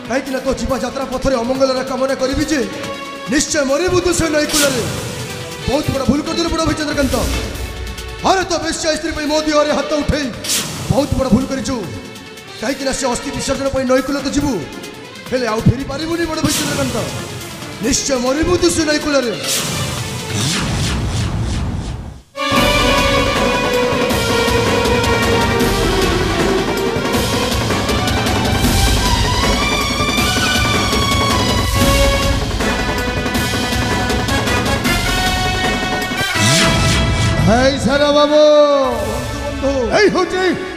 कहीं तो जीवा यात्रा पथरे अमंगल कामना करी जे निश्चय मरबू तू से नई कूल बहुत बड़ा भूल कर दिल बड़ा भाई चंद्रकांत। अरे तो बेश्या स्त्री मो देह हाथ उठे बहुत बड़ा भूल कर कहीं से अस्थि विसर्जन नई कूल तो जीवु हेले आउ फेरी पारिबुनी बड़ा भाई चंद्रकांत। निश्चय मरबू तू से नई कूल सारा बाबू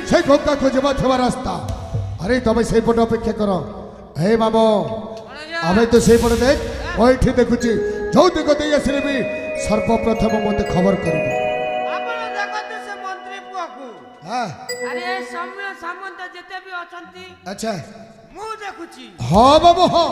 से गंगा को जमा थे रास्ता। अरे तुम से पट अपेक्षा कर। हे मामो आम तो से पट देख वही देखुची जो दिग दे आसले भी सर्वप्रथम मत खबर कर। अच्छा हाँ बाबू हाँ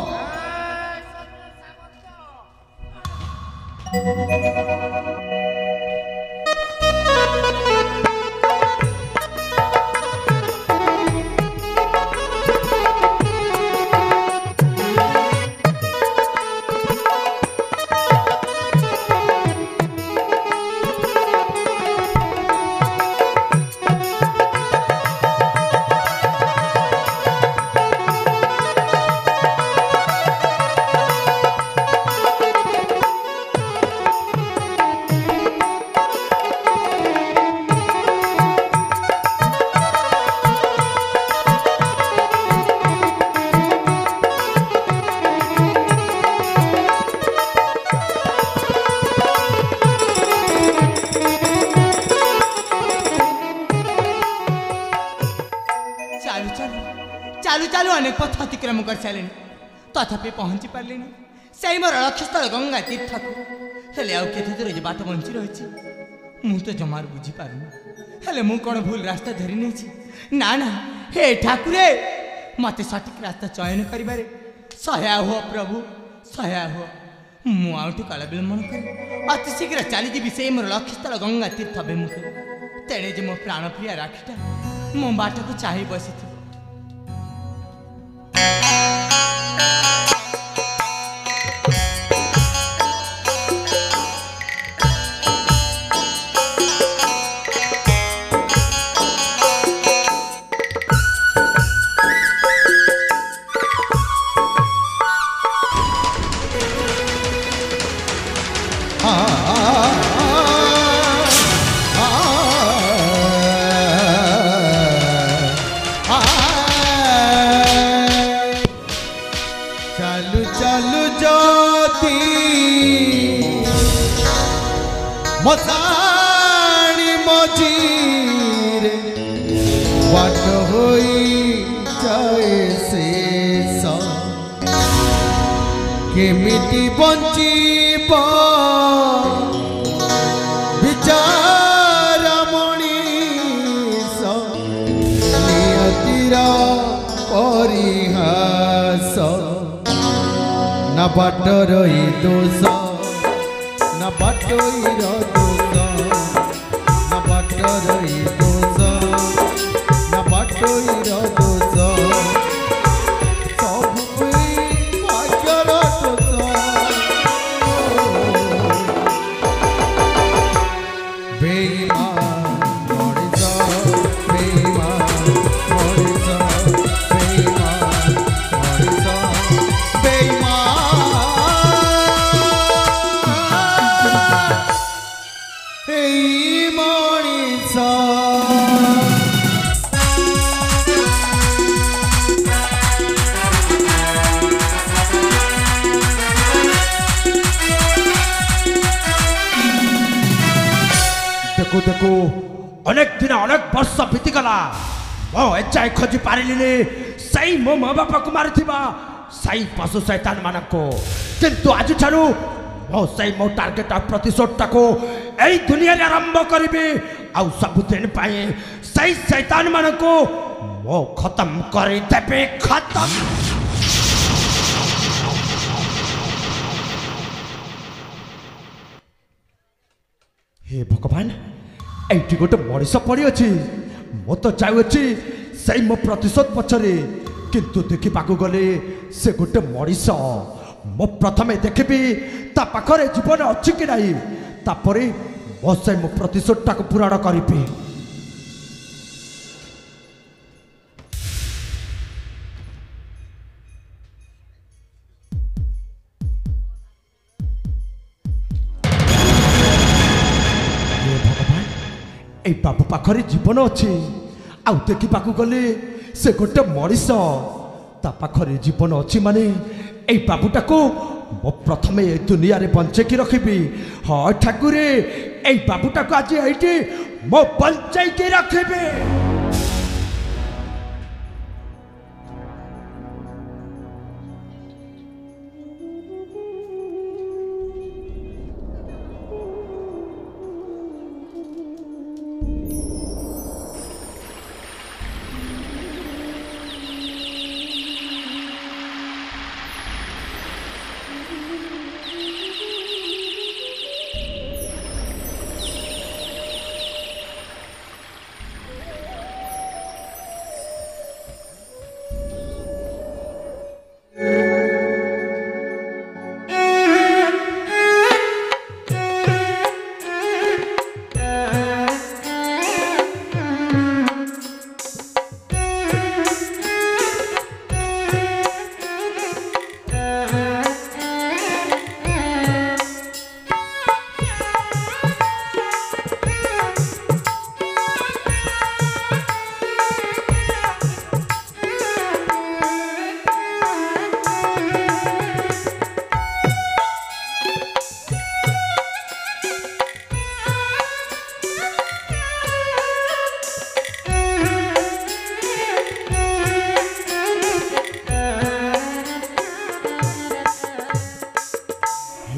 अनेक पथ अतिक्रम कर सारे तथापि पहुंची पारे से मोर लक्ष्य स्थल गंगा तीर्थ को हेले आउ केते दूर जे बाट बंची रही मु तो जमार बुझी पारुनी हेले मु कौन भूल रास्ता धरी नहीं ना ना हे ठाकुरे मते सठिक रास्ता चयन करिबारे सहाय हो प्रभु सहाय हो मु आउठी काला विलंबन कर अति शीघ्र चली जीवी से मोर लक्ष्य स्थल गंगा तीर्थ अभिमुखे तेणे जे मो प्राण प्रिया राखीटा मो बाट को चाहि बसी मसाणी मझीरे बाट होई जाए शेष केमिति बंचिब विचार मनीष नियतिर परिहास न বাটর এই দোষ না বাটইর দোষ না বাটর এই দোষ না বাটইর দোষ সবই ভাগ্যর দোষ বেঈমান মরিস বেঈমান মরিস বেঈমান মরিস বেঈমান এই মরিস देखो देखो अनेक दिन अनेक वर्ष बीतीगला मो एजाए खोजी पारिलिनी सही मो माँ बापा को मारिथिबा सही पशु शैतान मानको किंतु आज ठारू मो सही मो टार्गेट ऑफ प्रतिशोधटा को एई दुनिया रे आरंभ करिबी आउ सब दिन पाए सही शैतान मानको मो खत्म करि देबे खत्म हे भगवान एटी गोटे मनीष पड़ी अच्छी मो तो जाऊँगी से मो प्रतिशोध पछरे किंतु देखा गले से गोटे मनीष मो प्रथमे देखी ता पाखरे जीवन अच्छी कि नहीं तापर मो से मो प्रतिशोधटा को पूरण करी ए बाबू पाखरे जीवन अच्छे आउ देखा गले से गोटे मनीष ता पाखरे जीवन अच्छी माने ए बाबूटा को मो प्रथमे ए दुनिया रे बंचेकी रखी हाँ ठाकुरे ए बाबूटा को आज ये मो बंचेकी रखी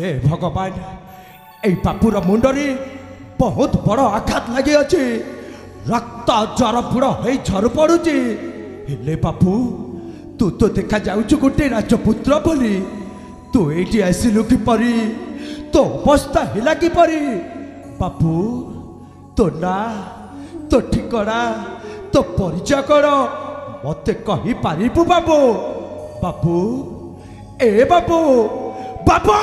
हे भगवान ए बापूर मुंडरी बहुत बड़ आघात लगी अच्छे रक्त जर पुड़ हो झर पड़ुची हेले बापू तू तो देखा जाऊँ गोटे राजपुत्र बोली तू ये आसिलु किपरी तो अवस्था है किपरी बापू तो ना तो ठिकना तो परिचय कर मत कही पारिबु बाबू बाबू ए बाबू बाबू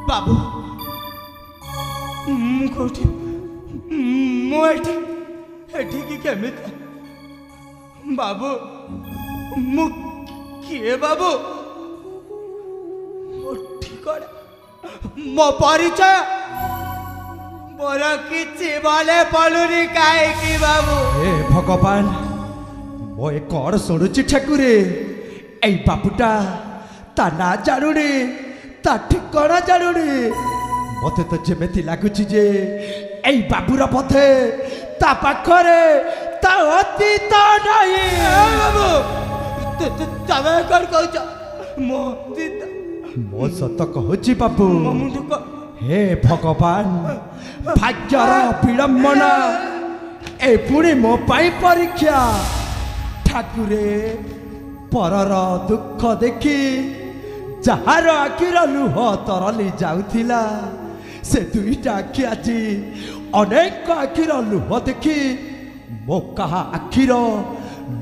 बाबू कोठी मो एठी की केमिति बाबू मु किए बाबू मो ठिकना मो परिचय मोर किछि बोले पलुरी काहे की बाबू हे भगवान मो ए कौन शुणुची ठाकुरे ए बापूटा ता ना जानुनी ता ठिकना जानुनी मते तो जेमेति लागुची जे ए बाबूर पथे ता पाखरे ता अतीत नहीं बाबू तमे कर कहछ मो मो सत कहूची बाबू हे भगवान भाग्यर विडंबना ए पुणी मो पाई परीक्षा ठाकुरे परर दुख देखी जार आखिर लुह तरली जाउथिला से दुईटा आखि आज अनेक आखिर लुह देखी मो कहा आखिर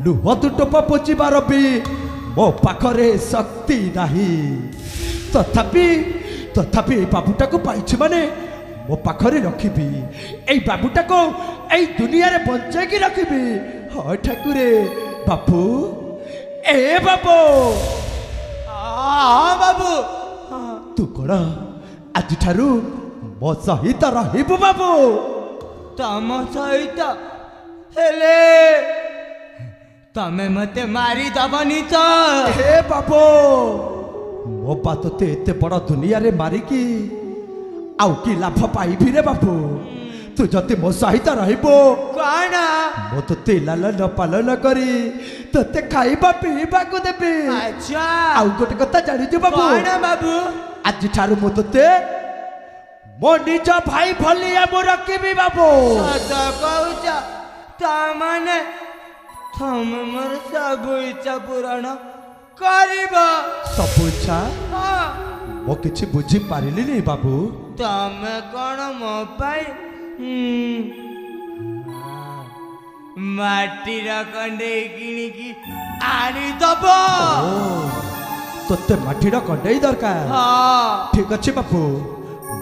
लुह दुटोप पोचिबार भी मो पाखरे शक्ति नाही तथापि तथापि बाबूटा को पाइछि माने मो पाखरे रखिबी एई बाबूटा को एई दुनिया रे बंचाई रखिबी हाँ ठाकुरे बापू ए बाबू हाँ बाबू तू कौन आज ठारू मो सहित रहिबु बाबू तम सहित हेले तमे मते मारी दबनी तो हे बाबू मो बात ते एते बड़ दुनिया रे मारिकी आउ की लाभ पाइबी रे बाबू तू जति मो सहित रहिबो कौन मो तोते लालन पालन करी तोते खाइबा पीबा को देबी अच्छा आउ गोटे कथा जानिछु बाबू कौन बाबू आज ठारू मो तोते मो निज भाई भलिया मो रखिबी बाबू सदा कहूच तामाने तुम मोर सब इच्छा पूरण करिबो सब इच्छा हाँ मो किछि बुझी पारिली नहीं बाबू तमे कौन मो पाई माटीर कंडे किणिकी आनी दब तोते माटीर कंडेई दरकार हाँ ठीक अच्छे बापू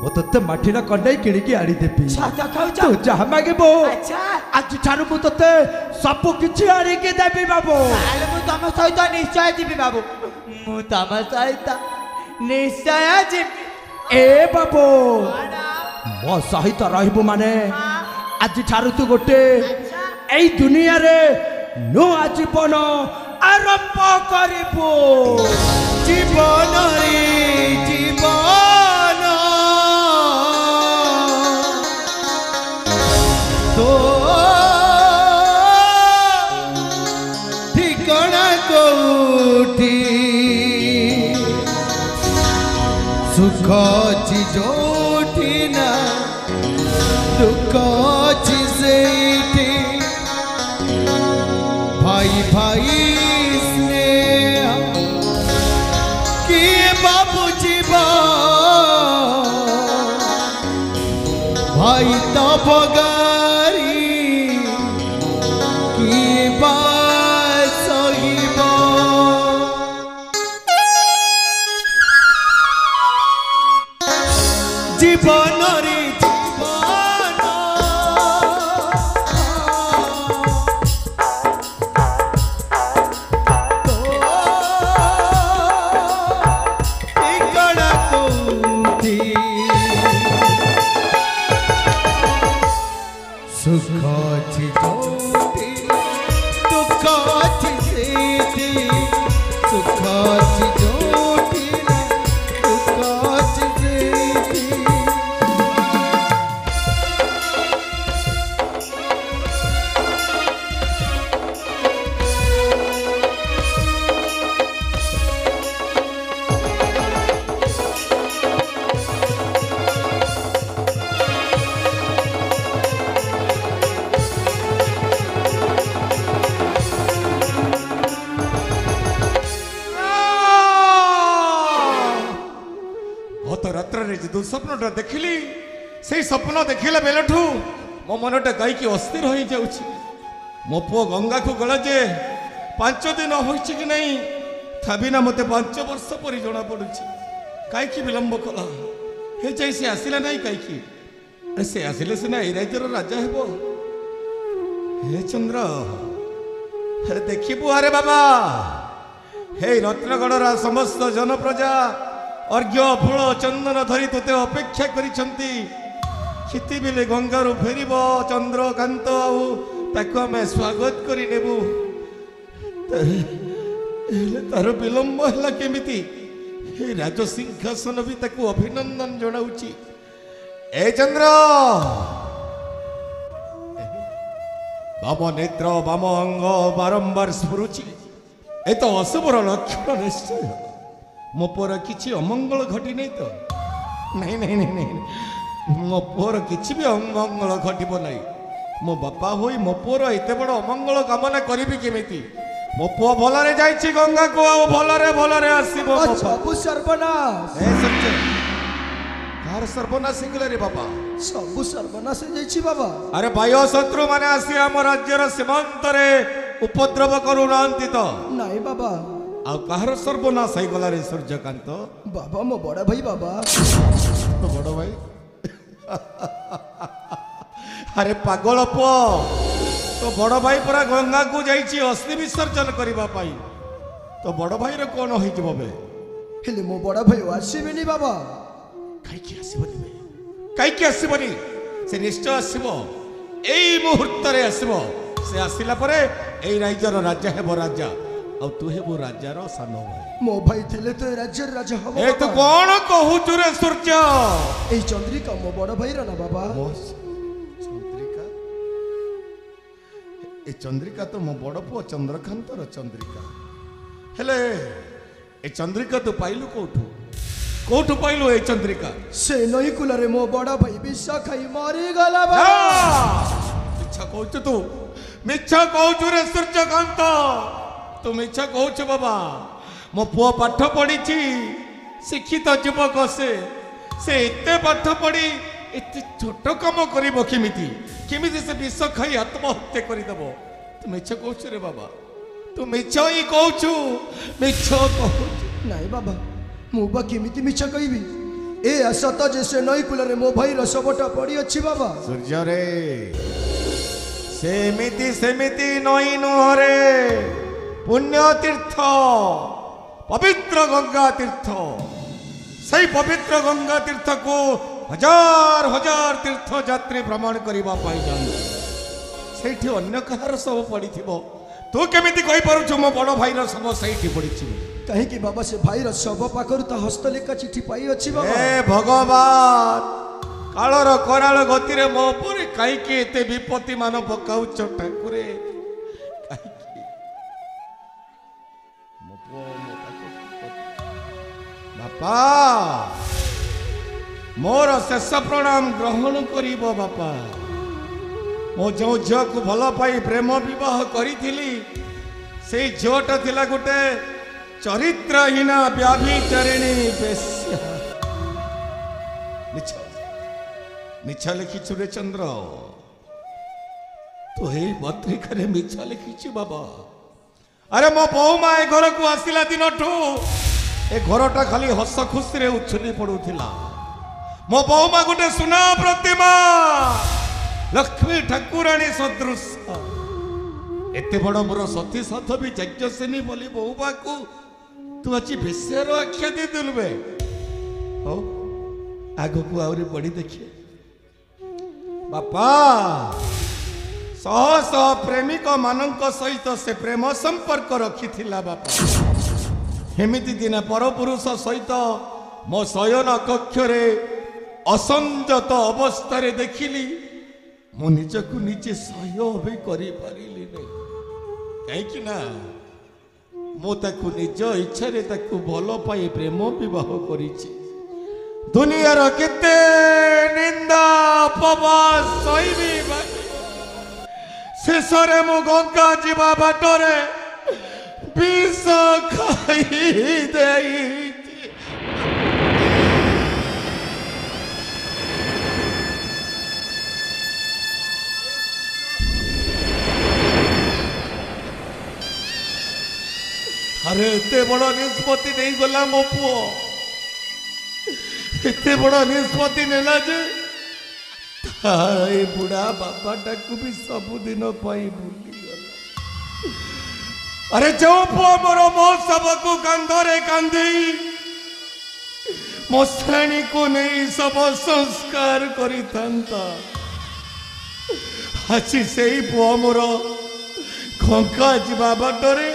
मो तोते माटीर कंडेई किणिकी आनी देबी सदा कहूच तू जहाँ मागिबो अच्छा आज ठारू मु तोते सब किछि आनिकी देबी बाबू ताले मु तम सहित निश्चय जीवी बाबू मु तम सहित निश्चय जीवी ए बाबू मो सहित रहिबु माने आज ठारू तू गोटे एई दुनिया रे नुआ जीवन आरंभ करिबो जीवन रे जीवन तो ठिकाना कोठी सुख जोठी ना दुख ସେଇଠି भाई भाई स्नेह किए बाबू जीवा भाई तो बगारी किए बा सहिबा जीवन रे दुस्वप्नटा देखिली से स्वप्न देखला बेलठू मो मनटा गायकी अस्थिर हो जाउछि मो पुओ गंगा को गला जे 5 दिन होइछि कि नहीं थाबिना मते 5 वर्ष परि जणा पडुछि काईकी विलंब कला हे जाई से आसिला नहीं काईकी अरे से आसिले सिना ए राज्यर राजा हेबो हे चंद्र हे देखिबु अरे बाबा हे रत्नगढ़ समस्त जनप्रजा अर्घ्य फूल चंदन धरी तोते अपेक्षा करिसंती क्षिति बेले गंगारू फेरिब चंद्रकांत आउ ताको आमे स्वागत करि नेबु तार विलंब हला केमिति हे राज सिंहासन भी ताको अभिनंदन जणाउची ए चंद्र बाम नेत्र बाम अंग बारंबार स्फुरुची ए तो अशुभर लक्षण निश्चय मो पुअर किछि अमंगल घटी नहीं तो नहीं नहीं नहीं नहीं मो पुअर किछि भी अमंगल घटिबो नहीं मो बापा होई मो पुअर एते बड़ अमंगल कामना करिबि केमिति मो पुआ भलरे जाइछि गंगा को आ भलरे आसीबो सब सर्वनाश ए सत्य कार सर्वनाश हिगले रे बाबा सब सर्वनाश जाइछि बाबा अरे बाह्य शत्रु माने आसी हम राज्यर सीमांत रे उपद्रव करूनांती तो नहीं बाबा आ कहार सर्वनाश है गला रे सूर्यकांत बाबा मो बड़ा भाई बाबा तो बड़ भाई अरे पागल पुओ तो बड़ भाई पूरा गंगा को जाइछि अस्थि विसर्जन करबा पाई तो बड़ भाई रे कोन होई जबो बे हेले मो बड़ा भाई आसीबेनी बाबा काई की आसीबनी से निश्चय आसीबो एई मुहूर्त रे आसीबो से आसिला परे एई राज्यर राजा हेबो राजा आ तू हेबो राजार सानो भाई मो भाई थिले तो राज्य राजा हबो ए तू कोन कहू रे सूर्य एई चंद्रिका मो बड़ा भाई रा ना बाबा चंद्रिका ए चंद्रिका तो मो बड़ पुओ चंद्रकांत रो चंद्रिका हेले ए चंद्रिका तू पाइलु कोठू पाइलु ए चंद्रिका से नई कुलरे मो बड़ा भाई विष खाई मरी गला बाबा मिच्छा कहू रे सूर्यकांत तू मिच्छा कहू बाबा मो पुओ पाठ पढ़ी शिक्षित युवक से एते पाठ पढ़ी एते छोट काम करिबो केमिति से विष खाई आत्महत्या करदेव तू मिछ कहू रे बाबा तू मिछ ही कहू मिछ कहू नहीं बाबा मु बा केमिति मिछ कहबी ए असत जे से नई कुलरे मो भाई रो सबटा पड़ी अछि बाबा सूर्य रे सेमिति नई नुहरे पुण्य तीर्थ पवित्र गंगा तीर्थ सही पवित्र गंगा तीर्थ को हजार हजार तीर्थ यात्री भ्रमण करबा पाई जान सेठी अन्य कहार सब पड़ी थिबो तू केमिति कहि पारुछु मो बड़ भाई रो सब सेठी पड़ी छि कहीं कि बाबा से भाई रो सब पाखरु ता हस्तलेखा चिठी पाई अछि बाबा ए भगवान कालर कराल गति रे मो पुरी काई के एते विपत्ति मान पकाउछ ठाकुरे बापा मोर शेष प्रणाम ग्रहण करिबो बापा मो जो झियो को भल पाई प्रेम विवाह करी से झियोटा थिला गुटे चरित्रहीना व्याभिचारिणी बेश्या मिछा लिखिछु रे चंद्र तो हे पत्रिका रे मिछा लिखिछु बाबा अरे मो बहु मा ए घर को आसिला दिनठू ए घरटा खाली हस खुशी रे उछली पड़ुथिला मो बहु मा गुटे सुना प्रतिमा लक्ष्मी ठाकुराणी सदृश एते बड़ मोर सती साध भी यज्ञसेनी बोली बहु बाकू तू अच्छी बेस्यार आख्या दे दिलबे हो आगो को आउरी बड़ी देखिए बापा सह सह प्रेमिक मानक सहित से प्रेम संपर्क रखी थिला बापा हेमिति दिन परपुरुष सहित मो शयन कक्ष रे असंजत अवस्था रे देखिली मो निजकु निजे सह्य भी करि पारिली नै काहे ना मो ताकु निज इच्छा रे ताकु भल पाई प्रेम विवाह करिछि दुनियार केते निंदा अपवाद सहिबी शेषरे मो गंगा जीवा बाटरे विष खाई देई अरे एते बड़ निष्पत्ति नहीं गला मो पुओ एते बड़ निष्पत्ति नेला जे ताई बुढ़ा बापाटा को भी सबुदिन पाई भूली गला अरे जो पुओ मोर मो सबको कांधरे कांधी मो श्रेणी को नहीं सब संस्कार करी थांता अच्छी से ही पुओ मोर गंगा जीवा बाटरे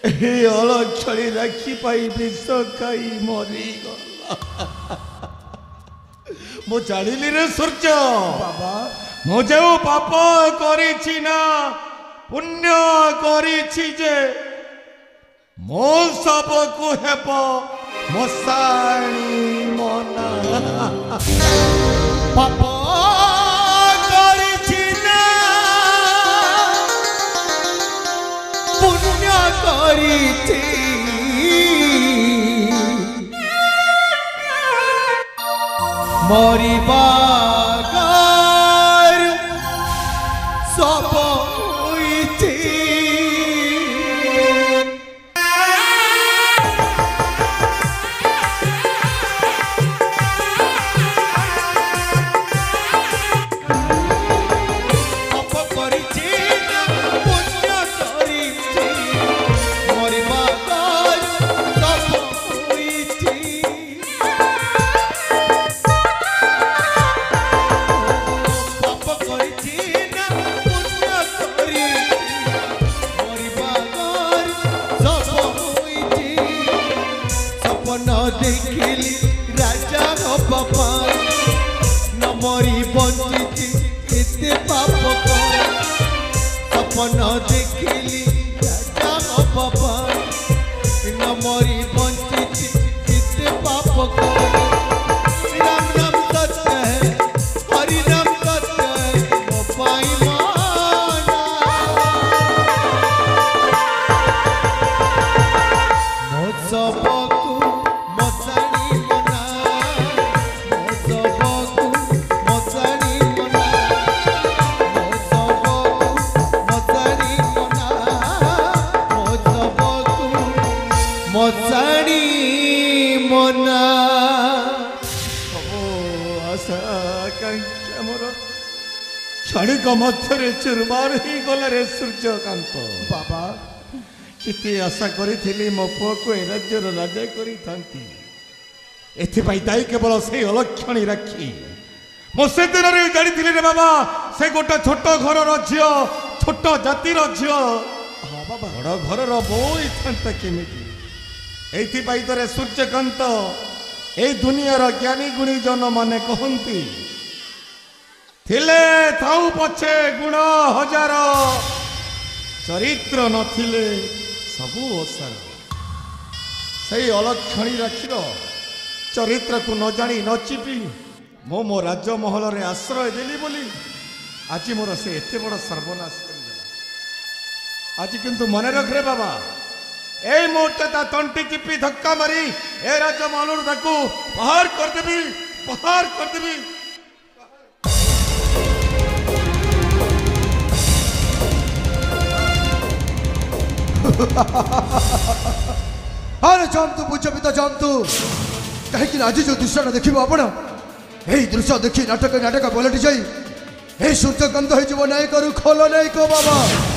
अलक्षणी राखी पाई विष खाई मरी गला मो जानिली रे सूर्य बाबा मो जो पाप करिछि ना पुण्य करिछि जे मो सब को हेब मसाणी मना पाप करिछि ना মরিবার সব হইছে देखिली राजा बाबा न मरी बंचिची एते पाप सपन देखिली राजा बाबा न मरी बंचिची एते पाप राम नाम सत्य है हरि नाम सत्य है मो पाई माना मो सब क्षणिक मध्य चुरमार ही गला रे सूर्यकांत बाबा किती आशा करी मो पुओ को ए राज्यर राजा करी दायी केवल से अलक्षणी राखी मो से दिन रे जानी रे बाबा से गोटे छोट घर झी छोट जातिर झी बड़ घर बोई था केमिति एइथिपाई तोरे सूर्यकांत ए दुनियार ज्ञानी गुणी जन माने कहंती थिले थाऊ पछे गुण हजार चरित्र नथिले सबु ओसार सही अलक्षणी राखिर चरित्र को न जानी न चिपी मो राजमहल रे आश्रय देली बोली आज मोर से एते बड़ सर्वनाश कर आज किंतु मन रख रे बाबा ए मुहूर्ते ता तंटी चिपी धक्का मारी ए राजमहल ताकू बाहर कर देबी बाहर कर देबी अरे जमतु पूज्य पिता जमतु कहीं आज जो दृश्य देखिए आपण यही दृश्य देखी नाटक नाटक पलटि जाई सूर्यकांत हो नायक खल नायक बाबा